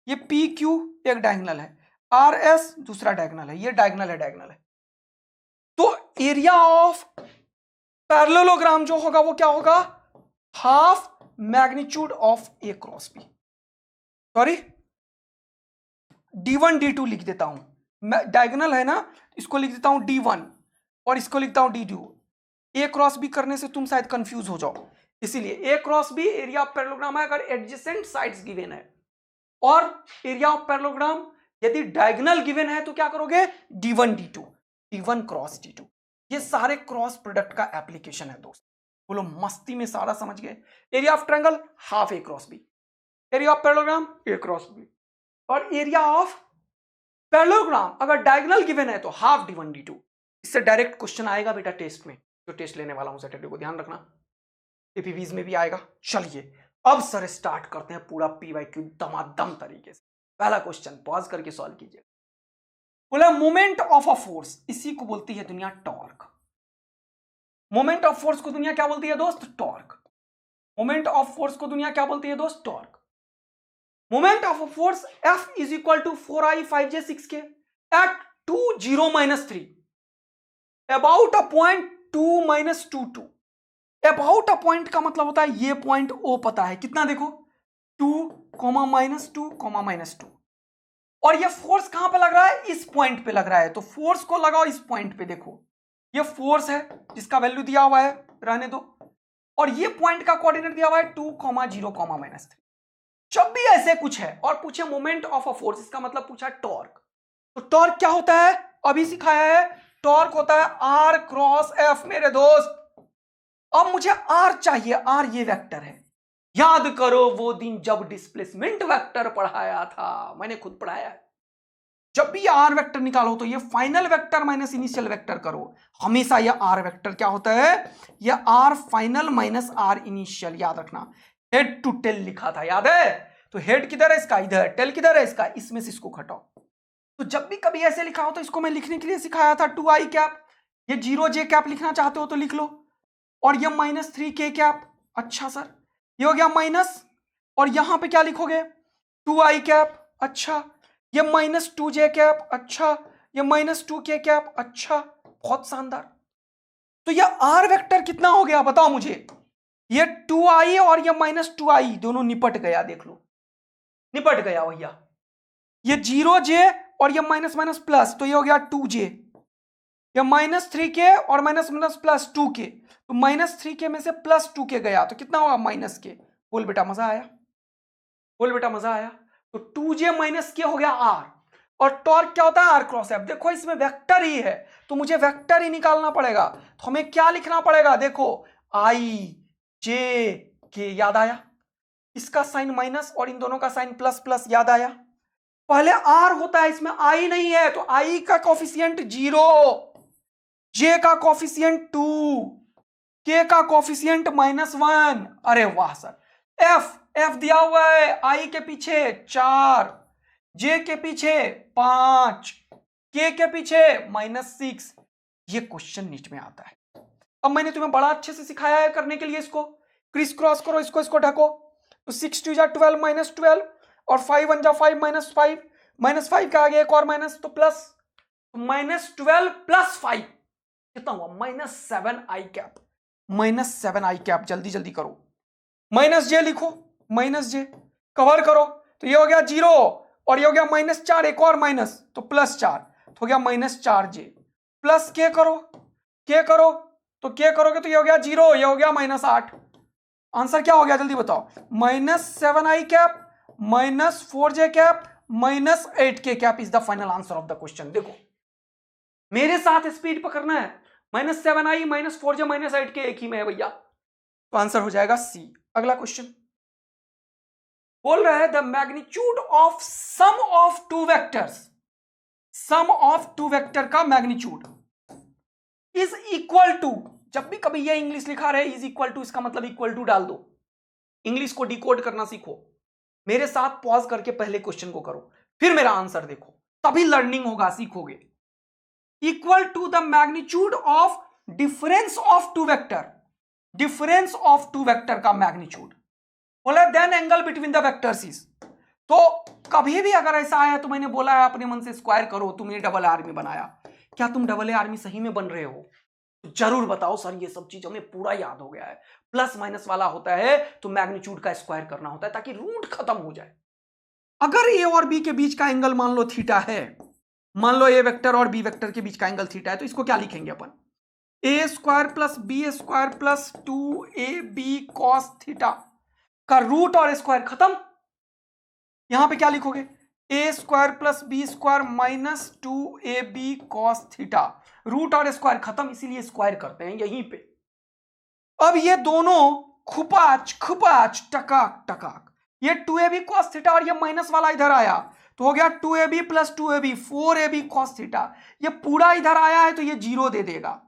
ये पी क्यू एक डायगोनल है, आर एस दूसरा डायगोनल है, ये डायगोनल है। तो एरिया ऑफ पैरेललोग्राम जो होगा वो क्या होगा, half magnitude of A cross B, sorry d1 d2 लिख देता हूं, डायगोनल है ना, इसको लिख देता हूं d1 और इसको लिखता हूं d2। ए क्रॉस बी करने से तुम शायद कंफ्यूज हो जाओ, इसीलिए A cross B area of parallelogram है अगर एडजेसेंट साइड्स गिवन है, और एरिया ऑफ पैरेललोग्राम यदि डायगोनल गिवन है तो क्या करोगे, d1 d2, d1 cross d2। ये सारे क्रॉस प्रोडक्ट का एप्लीकेशन है दोस्त, बोलो मस्ती में सारा समझ गए। Area of triangle half A cross B, area of parallelogram A cross B, और एरिया ऑफ पैरेललोग्राम अगर डायगोनल गिवन है तो हाफ d1 d2। इससे डायरेक्ट क्वेश्चन आएगा बेटा टेस्ट में, जो टेस्ट लेने वाला हूं सैटरडे को, ध्यान रखना, एपीवीज में भी आएगा। चलिए अब सर स्टार्ट करते हैं पूरा पीवाईक्यू दमादम तरीके से। पहला क्वेश्चन पॉज करके सॉल्व कीजिए। बोला मोमेंट ऑफ अ फोर्स, इसी को बोलती है दुनिया टॉर्क। मोमेंट ऑफ फोर्स को दुनिया क्या बोलती है दोस्त, टॉर्क। मोमेंट ऑफ फोर्स को दुनिया क्या बोलती है दोस्त, torque. Moment of force F is equal to 4I 5J 6K at 2 0 -3 about a point 2 -2 2। About a point का मतलब होता है ये पॉइंट O पता है कितना, देखो 2, -2, -2, और ये फोर्स कहां पे लग रहा है, इस पॉइंट पे लग रहा है, तो फोर्स को लगाओ इस पॉइंट पे। देखो ये फोर्स है जिसका वैल्यू दिया हुआ है, रहने दो, और ये पॉइंट का कोऑर्डिनेट दिया हुआ है 2, 0, -3। जब भी ऐसे कुछ है और पूछे मोमेंट ऑफ अ फोर्स, इसका मतलब पूछा टॉर्क, तो टॉर्क क्या होता है, अभी सिखाया है, टॉर्क होता है R क्रॉस F मेरे दोस्त। अब मुझे R चाहिए, R ये वेक्टर है, याद करो वो दिन जब डिस्प्लेसमेंट वेक्टर पढ़ाया था, मैंने खुद पढ़ाया है। जब भी R वेक्टर निकालो तो ये final vector minus initial vector करो, हमेशा ये R वेक्टर क्या होता है, ये R final minus R initial, याद रखना। हेड टू टेल लिखा था, याद है, तो हेड किधर है इसका, इधर, टेल किधर है इसका, इसमें से इसको घटाओ। तो जब भी कभी ऐसे लिखा हो तो इसको मैं लिखने के लिए सिखाया था 2I कैप, ये 0J कैप लिखना चाहते हो तो लिख लो, और ये -3K कैप। अच्छा सर ये हो गया माइनस, और यहां पे क्या लिखोगे 2I कैप, अच्छा ये -2J कैप, अच्छा ये -2K कैप, अच्छा बहुत शानदार। तो ये R वेक्टर कितना हो गया बताओ मुझे, ये 2I और ये -2I दोनों निपट गया, देख लो निपट गया भैया, ये 0J और ये माइनस माइनस प्लस, तो ये हो गया 2j, ये -3k और माइनस माइनस प्लस 2k, तो -3k में से +2k गया तो कितना होगा -k। बोल बेटा मजा आया, बोल बेटा मजा आया। तो 2j -k हो गया r, और टॉर्क क्या होता है r क्रॉस f। देखो इसमें वेक्टर ही है तो मुझे वेक्टर ही निकालना पड़ेगा, तो हमें क्या लिखना पड़ेगा, देखो i j k, याद आया, इसका साइन माइनस और इन दोनों का साइन प्लस प्लस, याद आया। पहले r होता है, इसमें i नहीं है, तो i का कोफिशिएंट 0, j का कोफिशिएंट 2, k का कोफिशिएंट -1। अरे वाह सर, f दिया हुआ है, i के पीछे 4, j के पीछे 5, k के पीछे -6। ये क्वेश्चन नीट में आता है। अब मैंने तुम्हें बड़ा अच्छे से सिखाया है करने के लिए, इसको क्रिस क्रॉस करो, इसको ढको, तो 6 2 12 -12 और 5 1 5 -5, -5 के आगे एक और माइनस तो प्लस, -12 + 5 कितना हुआ, -7i कैप, -7i कैप। जल्दी जल्दी करो, -j लिखो, -j कवर करो, तो ये हो गया 0 और ये हो गया -4, एक और माइनस तो +4, तो हो गया -4j, प्लस k करो, तो k करोगे तो ये हो गया 0, ये हो गया -8। आंसर क्या हो गया जल्दी बताओ, -7i cap, -4j cap, -8k cap is the final answer of the question. देखो मेरे साथ स्पीड पकड़ना है, -7i, -4j, -8k एक ही में है भैया, तो आंसर हो जाएगा सी। अगला क्वेश्चन बोल रहा है the magnitude of sum of two vectors, sum of two vector का मैग्नीट्यूड इज इक्वल टू, जब भी कभी ये इंग्लिश लिखा रहे इज इक्वल टू, इसका मतलब इक्वल टू डाल दो, इंग्लिश को डिकोड करना सीखो। मेरे साथ पॉज करके पहले क्वेश्चन को करो, फिर मेरा आंसर देखो, तभी लर्निंग होगा, सीखोगे। Equal to the magnitude of difference of two vector, difference of two vector का मैग्नीट्यूड बोला, then angle between the vectors is. तो कभी भी अगर ऐसा आया तो मैंने बोला है अपने मन से स्क्वायर करो, तुमने डबल आर्मी बनाया, क्या तुम डबल आर्मी सही में बन रहे हो? जरूर बताओ सर, ये सब चीज हमें पूरा याद हो गया है, प्लस माइनस वाला होता है तो मैग्नीट्यूड का स्क्वायर करना होता है ताकि रूट खत्म हो जाए। अगर ए और बी के बीच का एंगल मान लो थीटा है, मान लो ए वेक्टर और बी वेक्टर के बीच का एंगल थीटा है, तो इसको क्या लिखेंगे अपन, a square plus b square plus 2ab cos theta का रूट और स्क्वायर खत्म। यहां पे क्या लिखोगे, a square plus b square minus 2ab cos theta, root और स्क्वायर खत्म, इसीलिए स्क्वायर करते हैं यहीं पे। अब ये दोनों खुपाच खुपाच टकाक टकाक, ये 2ab cos थीटा और ये माइनस वाला इधर आया तो हो गया 2ab plus 2ab 4ab cos theta, ये पूरा इधर आया है तो ये 0 दे देगा।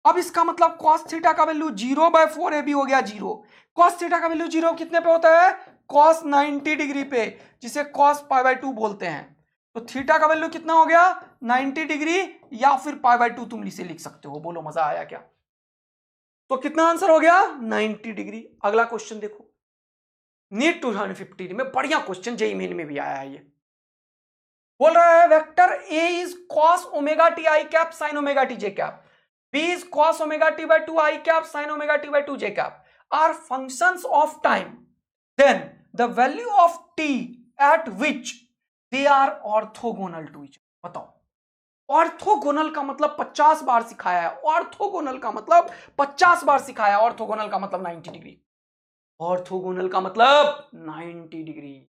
अब इसका मतलब cos थीटा का वैल्यू 0/4ab हो गया 0। cos थीटा का वैल्यू 0 कितने पे होता है, cos 90 डिग्री पे, जिसे cos π/2 बोलते हैं। तो थीटा का वैल्यू कितना हो गया 90 डिग्री या फिर π/2 तुम इसे लिख सकते हो। बोलो मजा आया क्या? तो कितना आंसर हो गया 90 डिग्री। अगला क्वेश्चन देखो, नीट 2015 में बढ़िया क्वेश्चन जेईई मेन में भी आया है। ये बोल रहा है vector A is cos omega T I cap sin omega T J cap, B is cos omega T by 2 I cap sin omega T by 2 J cap are functions of time, then the value of T at which they are orthogonal to each. बताओ, orthogonal का मतलब 50 बार सिखाया है, orthogonal का मतलब 50 बार सिखाया है, orthogonal का मतलब 90 डिग्री, ऑर्थोगोनल का मतलब 90 डिग्री।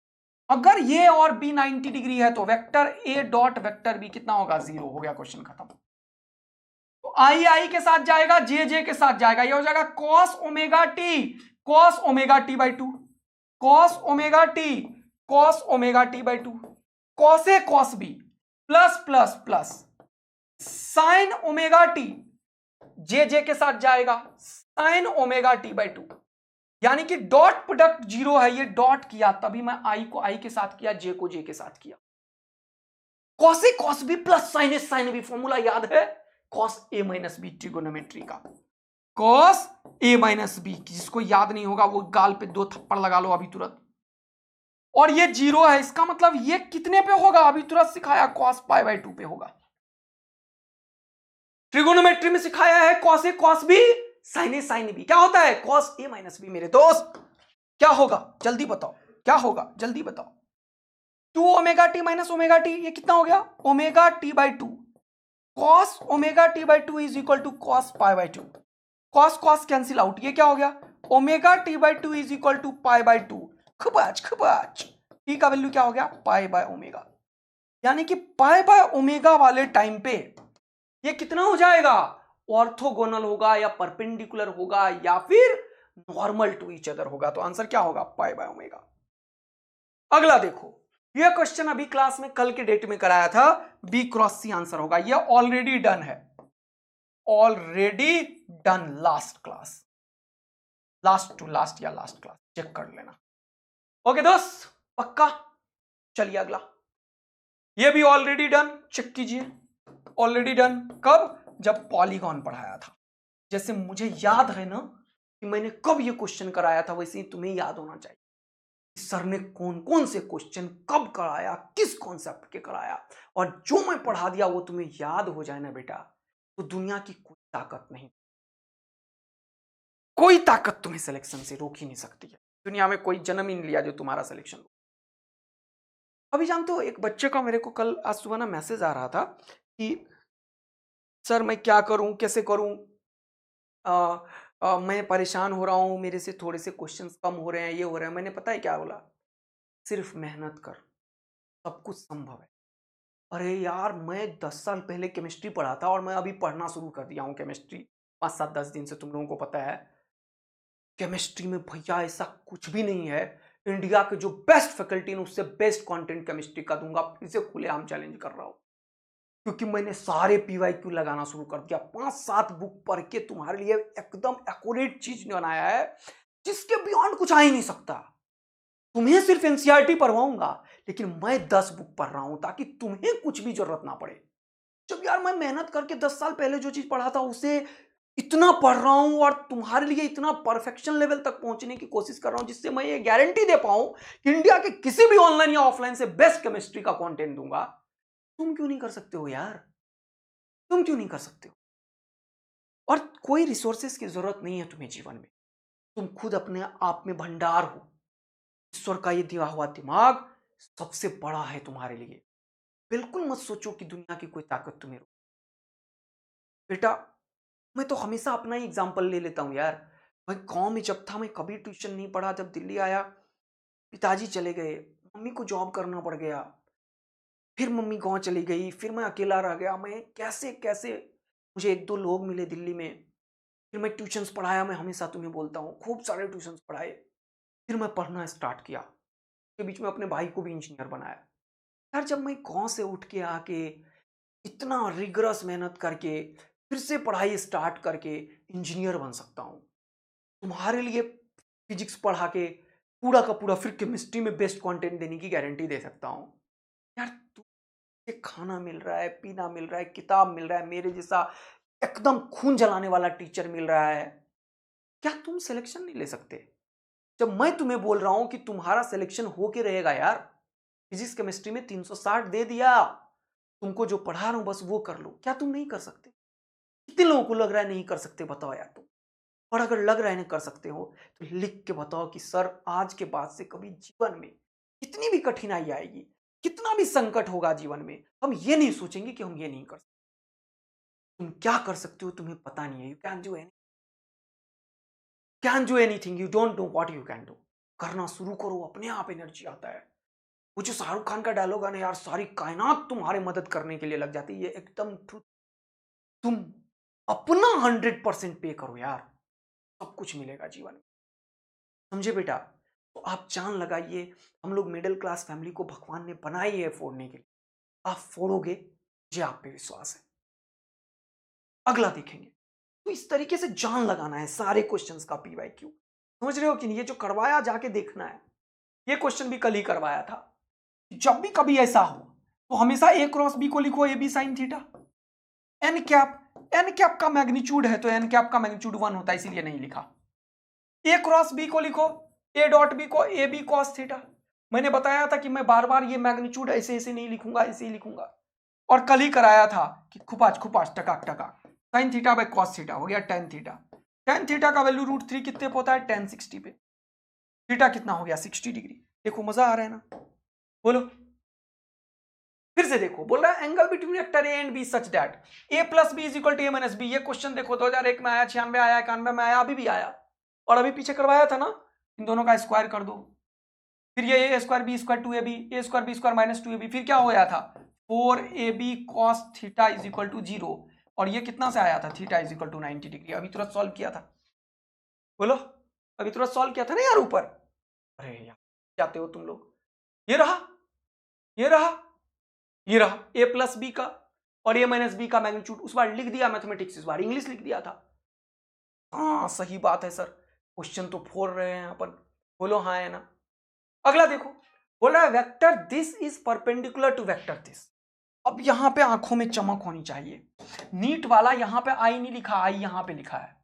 अगर ये और बी 90 डिग्री है तो vector A dot vector B कितना होगा 0, हो गया क्वेश्चन खत्म। तो आई आई के साथ जाएगा, जे जे के साथ जाएगा, ये हो जाएगा cos omega T by 2, cos omega T by 2, cos A cos B plus plus plus sine omega T, j j के साथ जाएगा साइन ओमेगा टी बाई 2, यानी कि डॉट प्रोडक्ट 0 है, ये डॉट किया तभी मैं आई को आई के साथ किया, जे को जे के साथ किया। cos A cos B plus sine A sine B, formula याद है cos a minus B trigonometry का, cos a माइनस बी, जिसको याद नहीं होगा वो गाल पे 2 थप्पड़ लगा लो अभी तुरंत। और ये 0 है, इसका मतलब ये कितने पे होगा, अभी तुरंत सिखाया cos π/2 पे होगा। ट्रिगोनोमेट्री में सिखाया है cos A cos B sign A sine B, क्या होता है cos a माइनस बी। मेरे दोस्त क्या होगा जल्दी बताओ, क्या होगा जल्दी बताओ। 2 omega t minus omega t, ये कितना हो गया? Omega T by 2। Cos omega T by 2 is equal to cos pi by 2। Cos cos cancel out, ये क्या हो गया? Omega T by 2 is equal to pi by 2। खबाच खबाच, टी का वैल्यू क्या हो गया? Pi by omega. यानी कि पाई बाय ओमेगा वाले टाइम पे ये कितना हो जाएगा? ऑर्थोगोनल होगा या परपेंडिकुलर होगा या फिर नॉर्मल टू ईच अदर होगा। तो आंसर क्या होगा? पाई बाय ओमेगा। अगला देखो, ये क्वेश्चन अभी क्लास में कल के डेट में कराया था, बी क्रॉस सी आंसर होगा। ये ऑलरेडी डन है, already done last class, last to last या लास्ट क्लास, चेक कर लेना। ओके दोस्त, पक्का? चलिए अगला, ये भी ऑलरेडी डन, चेक कीजिए। ऑलरेडी डन कब? जब पॉलीगॉन पढ़ाया था। जैसे मुझे याद है ना कि मैंने कब ये क्वेश्चन कराया था, वैसे ही तुम्हें याद होना चाहिए सर ने कौन कौन से क्वेश्चन कब कराया, किस कॉन्सेप्ट के कराया, और जो मैं पढ़ा दिया वो तुम्हें याद हो जाए ना बेटा, तो दुनिया की कोई ताकत नहीं, कोई ताकत तुम्हें सिलेक्शन से रोक ही नहीं सकती है। दुनिया में कोई जन्म ही नहीं लिया जो तुम्हारा सिलेक्शन। अभी जानते हो, एक बच्चे का मेरे को कल आज सुबह ना मैसेज आ रहा था कि सर मैं क्या करूं, कैसे करूं, मैं परेशान हो रहा हूं, मेरे से थोड़े से क्वेश्चंस कम हो रहे हैं, ये हो रहा है। मैंने पता है क्या बोला? सिर्फ मेहनत कर, सब कुछ संभव है। अरे यार, मैं 10 साल पहले केमिस्ट्री पढ़ा था और मैं अभी पढ़ना शुरू कर दिया हूँ केमिस्ट्री 5-7-10 दिन से, तुम लोगों को पता है। केमिस्ट्री में भैया ऐसा कुछ भी नहीं है। इंडिया के जो बेस्ट फैकल्टी है उससे बेस्ट कंटेंट केमिस्ट्री का दूंगा, फिर से खुलेआम चैलेंज कर रहा हूं, क्योंकि मैंने सारे पीवाईक्यू लगाना शुरू कर दिया। 5-7 बुक पढ़ के तुम्हारे लिए एकदम एक्यूरेट चीज बनाया है, जिसके बियॉन्ड कुछ आ ही नहीं सकता। तुम्हें सिर्फ एनसीईआरटी पढ़वाऊंगा, लेकिन मैं 10 बुक पढ़ रहा हूं ताकि तुम्हें कुछ भी जरूरत ना पड़े। जब यार मैं मेहनत करके 10 साल पहले जो चीज पढ़ा था उसे इतना पढ़ रहा हूं और तुम्हारे लिए इतना परफेक्शन लेवल तक पहुंचने की कोशिश कर रहा हूं, जिससे मैं ये गारंटी दे पाऊं कि इंडिया के किसी भी ऑनलाइन या ऑफलाइन से बेस्ट केमिस्ट्री का कंटेंट दूंगा। तुम क्यों नहीं कर सकते हो यार? तुम क्यों नहीं कर सकते हो? और कोई रिसोर्सेस की जरूरत नहीं है तुम्हें जीवन में, तुम खुद अपने आप में भंडार हो। ईश्वर का ये दिया हुआ दिमाग सबसे बड़ा है तुम्हारे लिए। बिल्कुल मत सोचो कि दुनिया की कोई ताकत तुम्हें रोके। बेटा, मैं तो हमेशा अपना ही एग्जाम्पल ले लेता हूँ यार। मैं गांव में जब था, मैं कभी ट्यूशन नहीं पढ़ा। जब दिल्ली आया, पिताजी चले गए, मम्मी को जॉब करना पड़ गया, फिर मम्मी गांव चली गई, फिर मैं अकेला रह गया। मैं कैसे कैसे, मुझे 1-2 लोग मिले दिल्ली में, फिर मैं ट्यूशन्स पढ़ाया। मैं हमेशा तुम्हें बोलता हूँ, खूब सारे ट्यूशन्स पढ़ाए, फिर मैं पढ़ना स्टार्ट किया। के बीच में अपने भाई को भी इंजीनियर बनाया। यार, जब मैं गांव से उठ के आके इतना रिगरस मेहनत करके फिर से पढ़ाई स्टार्ट करके इंजीनियर बन सकता हूँ, तुम्हारे लिए फिजिक्स पढ़ा के पूरा का पूरा फिर केमिस्ट्री में बेस्ट कंटेंट देने की गारंटी दे सकता हूँ। यार, तुझे खाना मिल रहा है, पीना मिल रहा है, किताब मिल रहा है, मेरे जैसा एकदम खून जलाने वाला टीचर मिल रहा है, क्या तुम सिलेक्शन नहीं ले सकते? जब मैं तुम्हें बोल रहा हूं कि तुम्हारा सिलेक्शन हो के रहेगा यार। फिजिक्स केमिस्ट्री में 360 दे दिया, तुमको जो पढ़ा रहा हूं बस वो कर लो। क्या तुम नहीं कर सकते? कितने लोगों को लग रहा है नहीं कर सकते, बताओ यार तुम। और अगर लग रहा है नहीं कर सकते हो तो लिख के बताओ कि सर, आज के बाद से कभी जीवन में कितनी भी कठिनाई आएगी, कितना भी संकट होगा जीवन में, हम ये नहीं सोचेंगे कि हम ये नहीं कर सकते। तुम क्या कर सकते हो तुम्हें पता नहीं है। You can do anything, you don't know what you can do. करना शुरू करो, अपने आप एनर्जी आता है। वो जो शाहरुख खान का डायलॉग है ना यार, सारी कायनात तुम्हारे मदद करने के लिए लग जाती है, ये एकदम ट्रूथ। तुम अपना 100% पे करो यार, सब कुछ मिलेगा जीवन में। समझे बेटा? तो आप जान लगाइए, हम लोग मिडिल क्लास फैमिली को भगवान ने बनाई है फोड़ने के लिए। आप फोड़ोगे, मुझे आप पे विश्वास है। अगला देखेंगे। तो इस तरीके से जान लगाना है सारे क्वेश्चंस का पीवाईक्यू। समझ रहे हो कि नहीं? ये जो करवाया जाके देखना है। ये क्वेश्चन भी कल ही करवाया था। जब भी कभी ऐसा हो तो हमेशा ए क्रॉस बी को लिखो, A B sine theta. N cap का मैग्नीट्यूड है तो एन कैप का मैग्नीट्यूड 1 होता है, इसीलिए नहीं लिखा। ए क्रॉस बी को लिखो, ए डॉट बी को ए बी कॉस थीटा। मैंने बताया था कि मैं बार बार ये मैग्नीट्यूड ऐसे ऐसे नहीं लिखूंगा, ऐसे ही लिखूंगा। और कल ही कराया था कि खुपाच खुपाच टकाक टकाक sine theta by cos theta हो गया टेन थीटा। टेन थीटा का वैल्यू √3 कितने पे होता है? 1060 पे। थीटा कितना हो गया? 60 डिग्री। देखो मजा आ रहा है ना? बोलो फिर से देखो, बोल रहा है angle between vector A and B such that A plus B is equal to A minus B. ये क्वेश्चन देखो 2001 में आया, 96 आया, 91 में आया, अभी भी आया, और अभी पीछे करवाया था ना। इन दोनों का स्क्वायर कर दो, फिर ये A square B square 2ab, A square B square minus 2ab, फिर क्या हो गया था 4ab cos theta is equal to 0, और ये कितना से आया था theta is equal to 90 degree. अभी तुरंत सॉल्व किया था, बोलो अभी तुरंत सॉल्व किया था ना यार ऊपर। अरे यार जाते हो तुम लोग। ये रहा, ये रहा, ये रहा ए प्लस बी का और ए माइनस बी का मैग्नीट्यूड। उस बार लिख दिया मैथमेटिक्स, इस बार इंग्लिश लिख दिया था। हाँ सही बात है सर, क्वेश्चन तो फोड़ रहे हैं अपन, बोलो हाँ है ना। अगला देखो, बोल रहा है vector this is perpendicular to vector this. अब यहां पे आंखों में चमक होनी चाहिए, नीट वाला यहां पे आई नहीं लिखा, आई यहां पे लिखा है।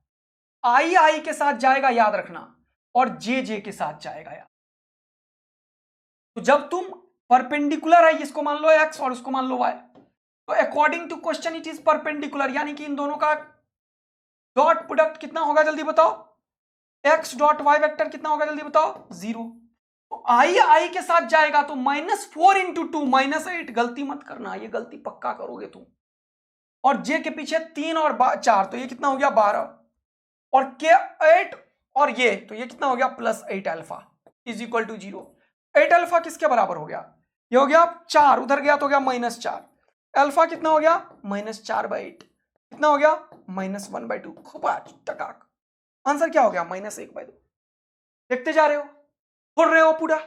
आई आई के साथ जाएगा याद रखना, और जे जे के साथ जाएगा यार। तो जब तुम परपेंडिकुलर है, इसको मान लो एक्स और इसको मान लो वाई, तो according to question it is perpendicular, यानी कि इन दोनों का डॉट प्रोडक्ट कितना होगा जल्दी बताओ। एक्स डॉट वाई वेक्टर कितना होगा जल्दी बताओ, 0। तो आई आई के साथ जाएगा तो -4 × 2 -8। गलती मत करना, ये गलती पक्का करोगे तुम। और जे के पीछे 3 और 4, तो ये कितना हो गया 12, और के 8 और ये, तो ये कितना हो गया +8 alpha is equal to 0। 8 alpha किसके बराबर हो गया, ये हो गया 4, उधर गया तो हो गया -4। अल्फा कितना हो गया -4/8, कितना हो गया -1/2। खूब टकाक, आंसर क्या हो गया -1/2। देखते जा रहे हो, पढ़ रहे हो पूरा।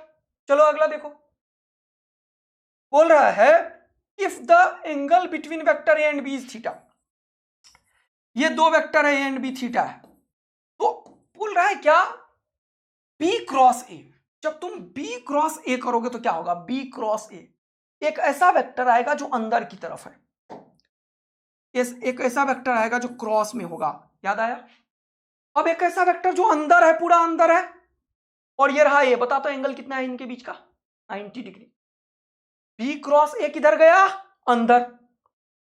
चलो अगला देखो, बोल रहा है if the angle between vector A and B is theta. ये दो वेक्टर है ए एंड बी, थीटा है, तो बोल रहा है क्या B क्रॉस ए। जब तुम B क्रॉस ए करोगे तो क्या होगा, B क्रॉस ए एक ऐसा वेक्टर आएगा जो अंदर की तरफ है, एक ऐसा वेक्टर आएगा जो क्रॉस में होगा, याद आया। अब एक ऐसा वेक्टर जो अंदर है, पूरा अंदर है, और ये रहा ए। बता तो एंगल कितना है इनके बीच का, 90 डिग्री। B क्रॉस ए किधर गया, अंदर,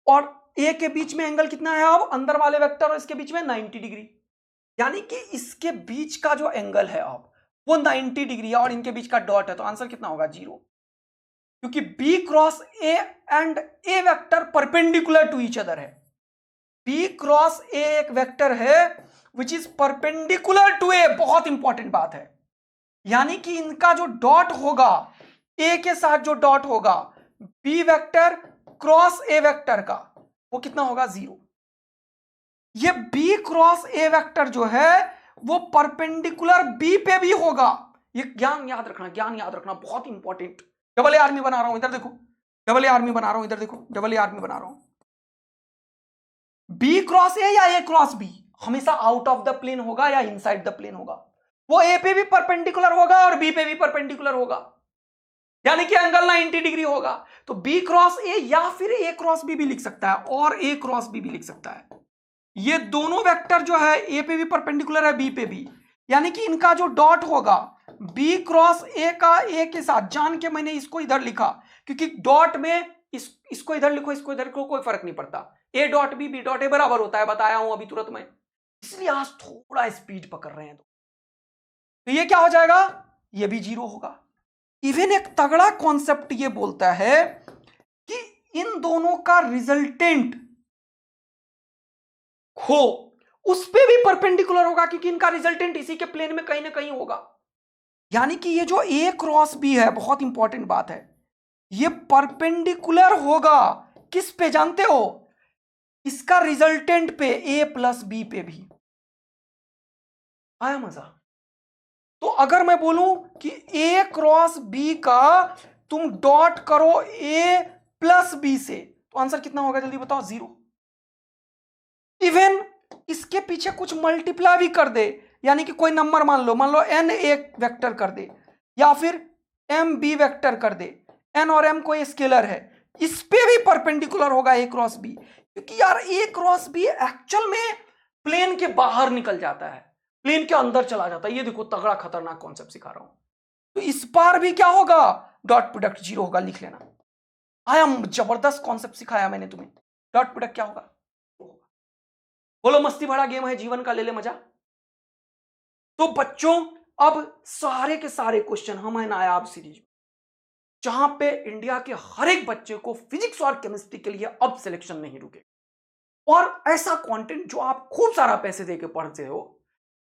और ए के बीच में एंगल कितना है अब, अंदर वाले वेक्टर और इसके बीच में 90 डिग्री, यानी कि इसके बीच का जो एंगल है अब वो 90 डिग्री है, और इनके बीच का डॉट है, तो आंसर कितना होगा 0, क्योंकि B cross A and A vector perpendicular to each other है। B क्रॉस ए एक वेक्टर है which is perpendicular to A, बहुत इंपॉर्टेंट बात है, यानी कि इनका जो डॉट होगा, ए के साथ जो डॉट होगा B वेक्टर क्रॉस ए वेक्टर का, वो कितना होगा 0। ये B क्रॉस ए वेक्टर जो है वो परपेंडिकुलर B पे भी होगा। ये ज्ञान याद रखना, ज्ञान याद रखना, बहुत इंपॉर्टेंट। डबल ए आर्मी बना रहा हूं, इधर देखो, डबल ए आर्मी बना रहा हूं, इधर देखो, डबल ए आर्मी बना रहा हूं। B क्रॉस ए या A क्रॉस B हमेशा आउट ऑफ द प्लेन होगा या इनसाइड द प्लेन होगा। वो A पे भी परपेंडिकुलर होगा और B पे भी परपेंडिकुलर होगा, यानी कि एंगल 90 डिग्री होगा। तो B क्रॉस ए या फिर A क्रॉस B भी लिख सकता है, और A क्रॉस B भी लिख सकता है। ये दोनों वेक्टर जो है ए पे भी परपेंडिकुलर है, बी पे भी, यानी कि इनका जो डॉट होगा बी क्रॉस ए का ए के साथ, जान के मैंने इसको इधर लिखा क्योंकि डॉट में इसको इधर लिखो, इसको इधर लिखो, कोई फर्क नहीं पड़ता। A dot B, B dot A बराबर होता है, बताया हूं अभी तुरंत में, इसलिए आज थोड़ा स्पीड पकड़ रहे हैं। तो ये क्या हो जाएगा, ये भी 0 होगा। इवन एक तगड़ा कॉन्सेप्ट ये बोलता है कि इन दोनों का रिजल्टेंट हो उस पे भी परपेंडिकुलर होगा, क्योंकि इनका रिजल्टेंट इसी के प्लेन में कहीं ना कहीं होगा। यानी कि ये जो ए क्रॉस बी है, बहुत इंपॉर्टेंट बात है, ये परपेंडिकुलर होगा किस पे जानते हो, इसका रिजल्टेंट पे, ए प्लस बी पे भी। आया मजा। तो अगर मैं बोलूं कि ए क्रॉस बी का तुम डॉट करो ए प्लस बी से, तो आंसर कितना होगा जल्दी बताओ, 0। इवन इसके पीछे कुछ मल्टीप्लाई भी कर दे, यानी कि कोई नंबर मान लो n एक वेक्टर कर दे, या फिर m b वेक्टर कर दे, n और m कोई स्केलर है, इस पे भी परपेंडिकुलर होगा a क्रॉस b, क्योंकि यार a क्रॉस b एक्चुअल में प्लेन के बाहर निकल जाता है, प्लेन के अंदर चला जाता है। ये देखो तगड़ा खतरनाक कॉन्सेप्ट सिखा रहा हूं। तो इस बार भी क्या होगा, डॉट प्रोडक्ट 0 होगा, लिख लेना। आया जबरदस्त कॉन्सेप्ट सिखाया मैंने तुम्हें। डॉट प्रोडक्ट क्या होगा, बोलो मस्ती भरा गेम है जीवन का, ले ले मजा। तो बच्चों अब सारे के सारे क्वेश्चन हम है नायाब सीरीज जहां पे इंडिया के हर एक बच्चे को फिजिक्स और केमिस्ट्री के लिए अब सिलेक्शन नहीं रुके, और ऐसा कंटेंट जो आप खूब सारा पैसे देके पढ़ते हो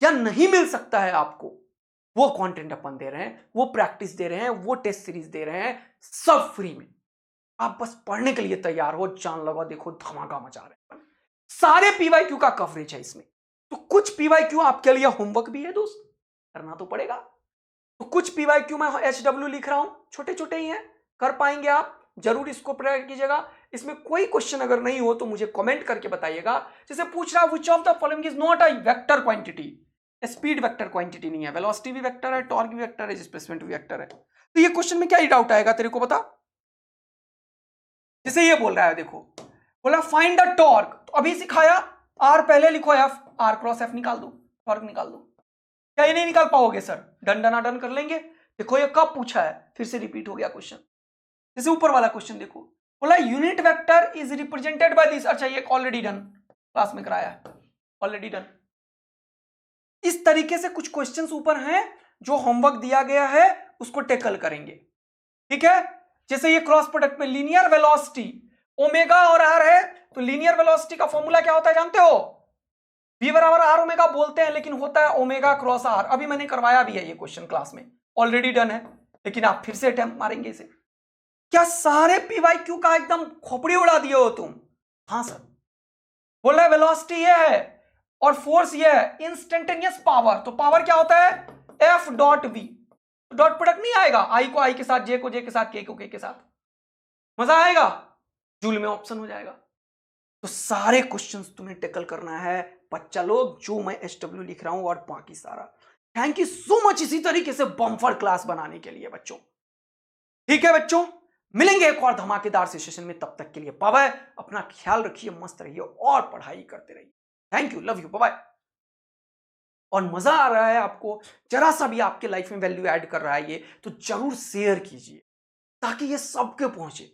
या नहीं मिल सकता है आपको, वो कंटेंट अपन दे रहे हैं, वो प्रैक्टिस दे रहे हैं, वो टेस्ट सीरीज दे रहे हैं, सब फ्री में। आप बस पढ़ने के लिए तैयार हो, जान लगा, देखो धमाका मचा रहे हैं। सारे पीवाईक्यू का कवरेज है इसमें, तो कुछ पीवाईक्यू आपके लिए होमवर्क भी है दोस्त, करना तो पड़ेगा। तो कुछ पीवाईक्यू में HW लिख रहा हूं, छोटे छोटे ही हैं, कर पाएंगे आप, जरूर इसको प्रयास कीजिएगा। इसमें कोई क्वेश्चन अगर नहीं हो तो मुझे कमेंट करके बताइएगा। जैसे पूछ रहा which of the following is not a vector quantity, speed vector quantity नहीं है, वेलोसिटी भी वेक्टर है, टॉर्क भी वेक्टर है, डिस्प्लेसमेंट भी वेक्टर है। तो ये क्वेश्चन में क्या ही डाउट आएगा तेरे को बता। जैसे ये बोल रहा है, देखो बोला फाइंड द टॉर्क, तो अभी सिखाया आर पहले लिखो एफ, आर क्रॉस एफ निकाल दो, टॉर्क निकाल दो। क्या ये नहीं निकाल पाओगे सर? डन डना डन कर लेंगे। देखो ये कब पूछा है, फिर से रिपीट हो गया क्वेश्चन। जैसे ऊपर वाला क्वेश्चन देखो, बोला unit vector is represented by this. अच्छा ये ऑलरेडी डन, क्लास में कराया है, ऑलरेडी डन। इस तरीके से कुछ क्वेश्चंस ऊपर हैं जो होमवर्क दिया गया है, उसको टेकल करेंगे, ठीक है। जैसे ये क्रॉस प्रोडक्ट में लीनियर वेलोसिटी ओमेगा और आर है, तो लीनियर वेलोसिटी का फॉर्मूला क्या होता है जानते हो? v बराबर आर ओमेगा बोलते हैं, लेकिन होता है ओमेगा क्रॉस आर। अभी मैंने करवाया भी है ये क्वेश्चन क्लास में, ऑलरेडी डन है, लेकिन आप फिर से अटेम्प्ट मारेंगे इसे। क्या सारे पीवाईक्यू का एकदम खोपड़ी उड़ा दिए हो तुम? हाँ सर। बोल रहा है वेलोसिटी ये है और फोर्स ये है, इंस्टेंटेनियस पावर, तो पावर क्या होता है? F dot V. Dot product नहीं आएगा, आई को आई के साथ, जे को जे के साथ, के को के के साथ, मजा आएगा, जूल में ऑप्शन हो जाएगा। तो सारे क्वेश्चंस तुम्हें टेकल करना है बच्चा लोग, जो मैं HW लिख रहा हूं और बाकी सारा। थैंक यू सो मच इसी तरीके से बम्फर क्लास बनाने के लिए बच्चों। ठीक है बच्चों, मिलेंगे एक और धमाकेदार से सेशन में, तब तक के लिए बाय बाय, अपना ख्याल रखिए, मस्त रहिए और पढ़ाई करते रहिए। Thank you, love you, bye bye. और मजा आ रहा है आपको, जरा सा भी आपके लाइफ में वैल्यू ऐड कर रहा है ये, तो जरूर शेयर कीजिए ताकि ये सबके पहुंचे।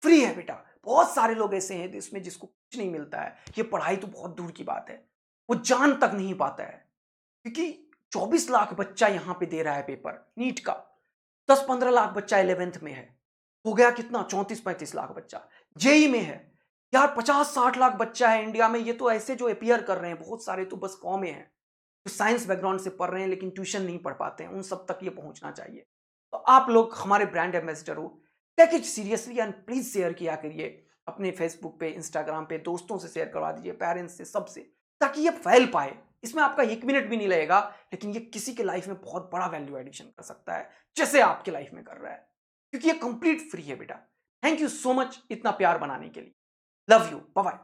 फ्री है बेटा, बहुत सारे लोग ऐसे हैं इसमें जिसको कुछ नहीं मिलता है। ये पढ़ाई तो बहुत दूर की बात है, वो जान तक नहीं पाता है, क्योंकि 24 लाख बच्चा यहां पे दे रहा है पेपर नीट का, 10-15 लाख बच्चा 11th में है, हो गया कितना 34-35 लाख बच्चा जेई में है यार, 50-60 लाख बच्चा है इंडिया में। ये तो ऐसे जो अपियर कर रहे हैं, बहुत सारे तो बस कॉम हैं, जो साइंस बैकग्राउंड से पढ़ रहे हैं लेकिन ट्यूशन नहीं पढ़ पाते हैं, उन सब तक ये पहुंचना चाहिए। तो आप लोग हमारे ब्रांड एम्बेसडर हो, take it seriously and please share किया करिए अपने फेसबुक पे, इंस्टाग्राम पे, दोस्तों से शेयर करवा दीजिए, पेरेंट्स से, सबसे, ताकि ये फैल पाए। इसमें आपका 1 मिनट भी नहीं लगेगा, लेकिन ये किसी के लाइफ में बहुत बड़ा वैल्यू एडिशन कर सकता है, जैसे आपके लाइफ में कर रहा है, क्योंकि ये कंप्लीट फ्री है बेटा। थैंक यू सो मच इतना प्यार बनाने के लिए, लव यू, बाय बाय।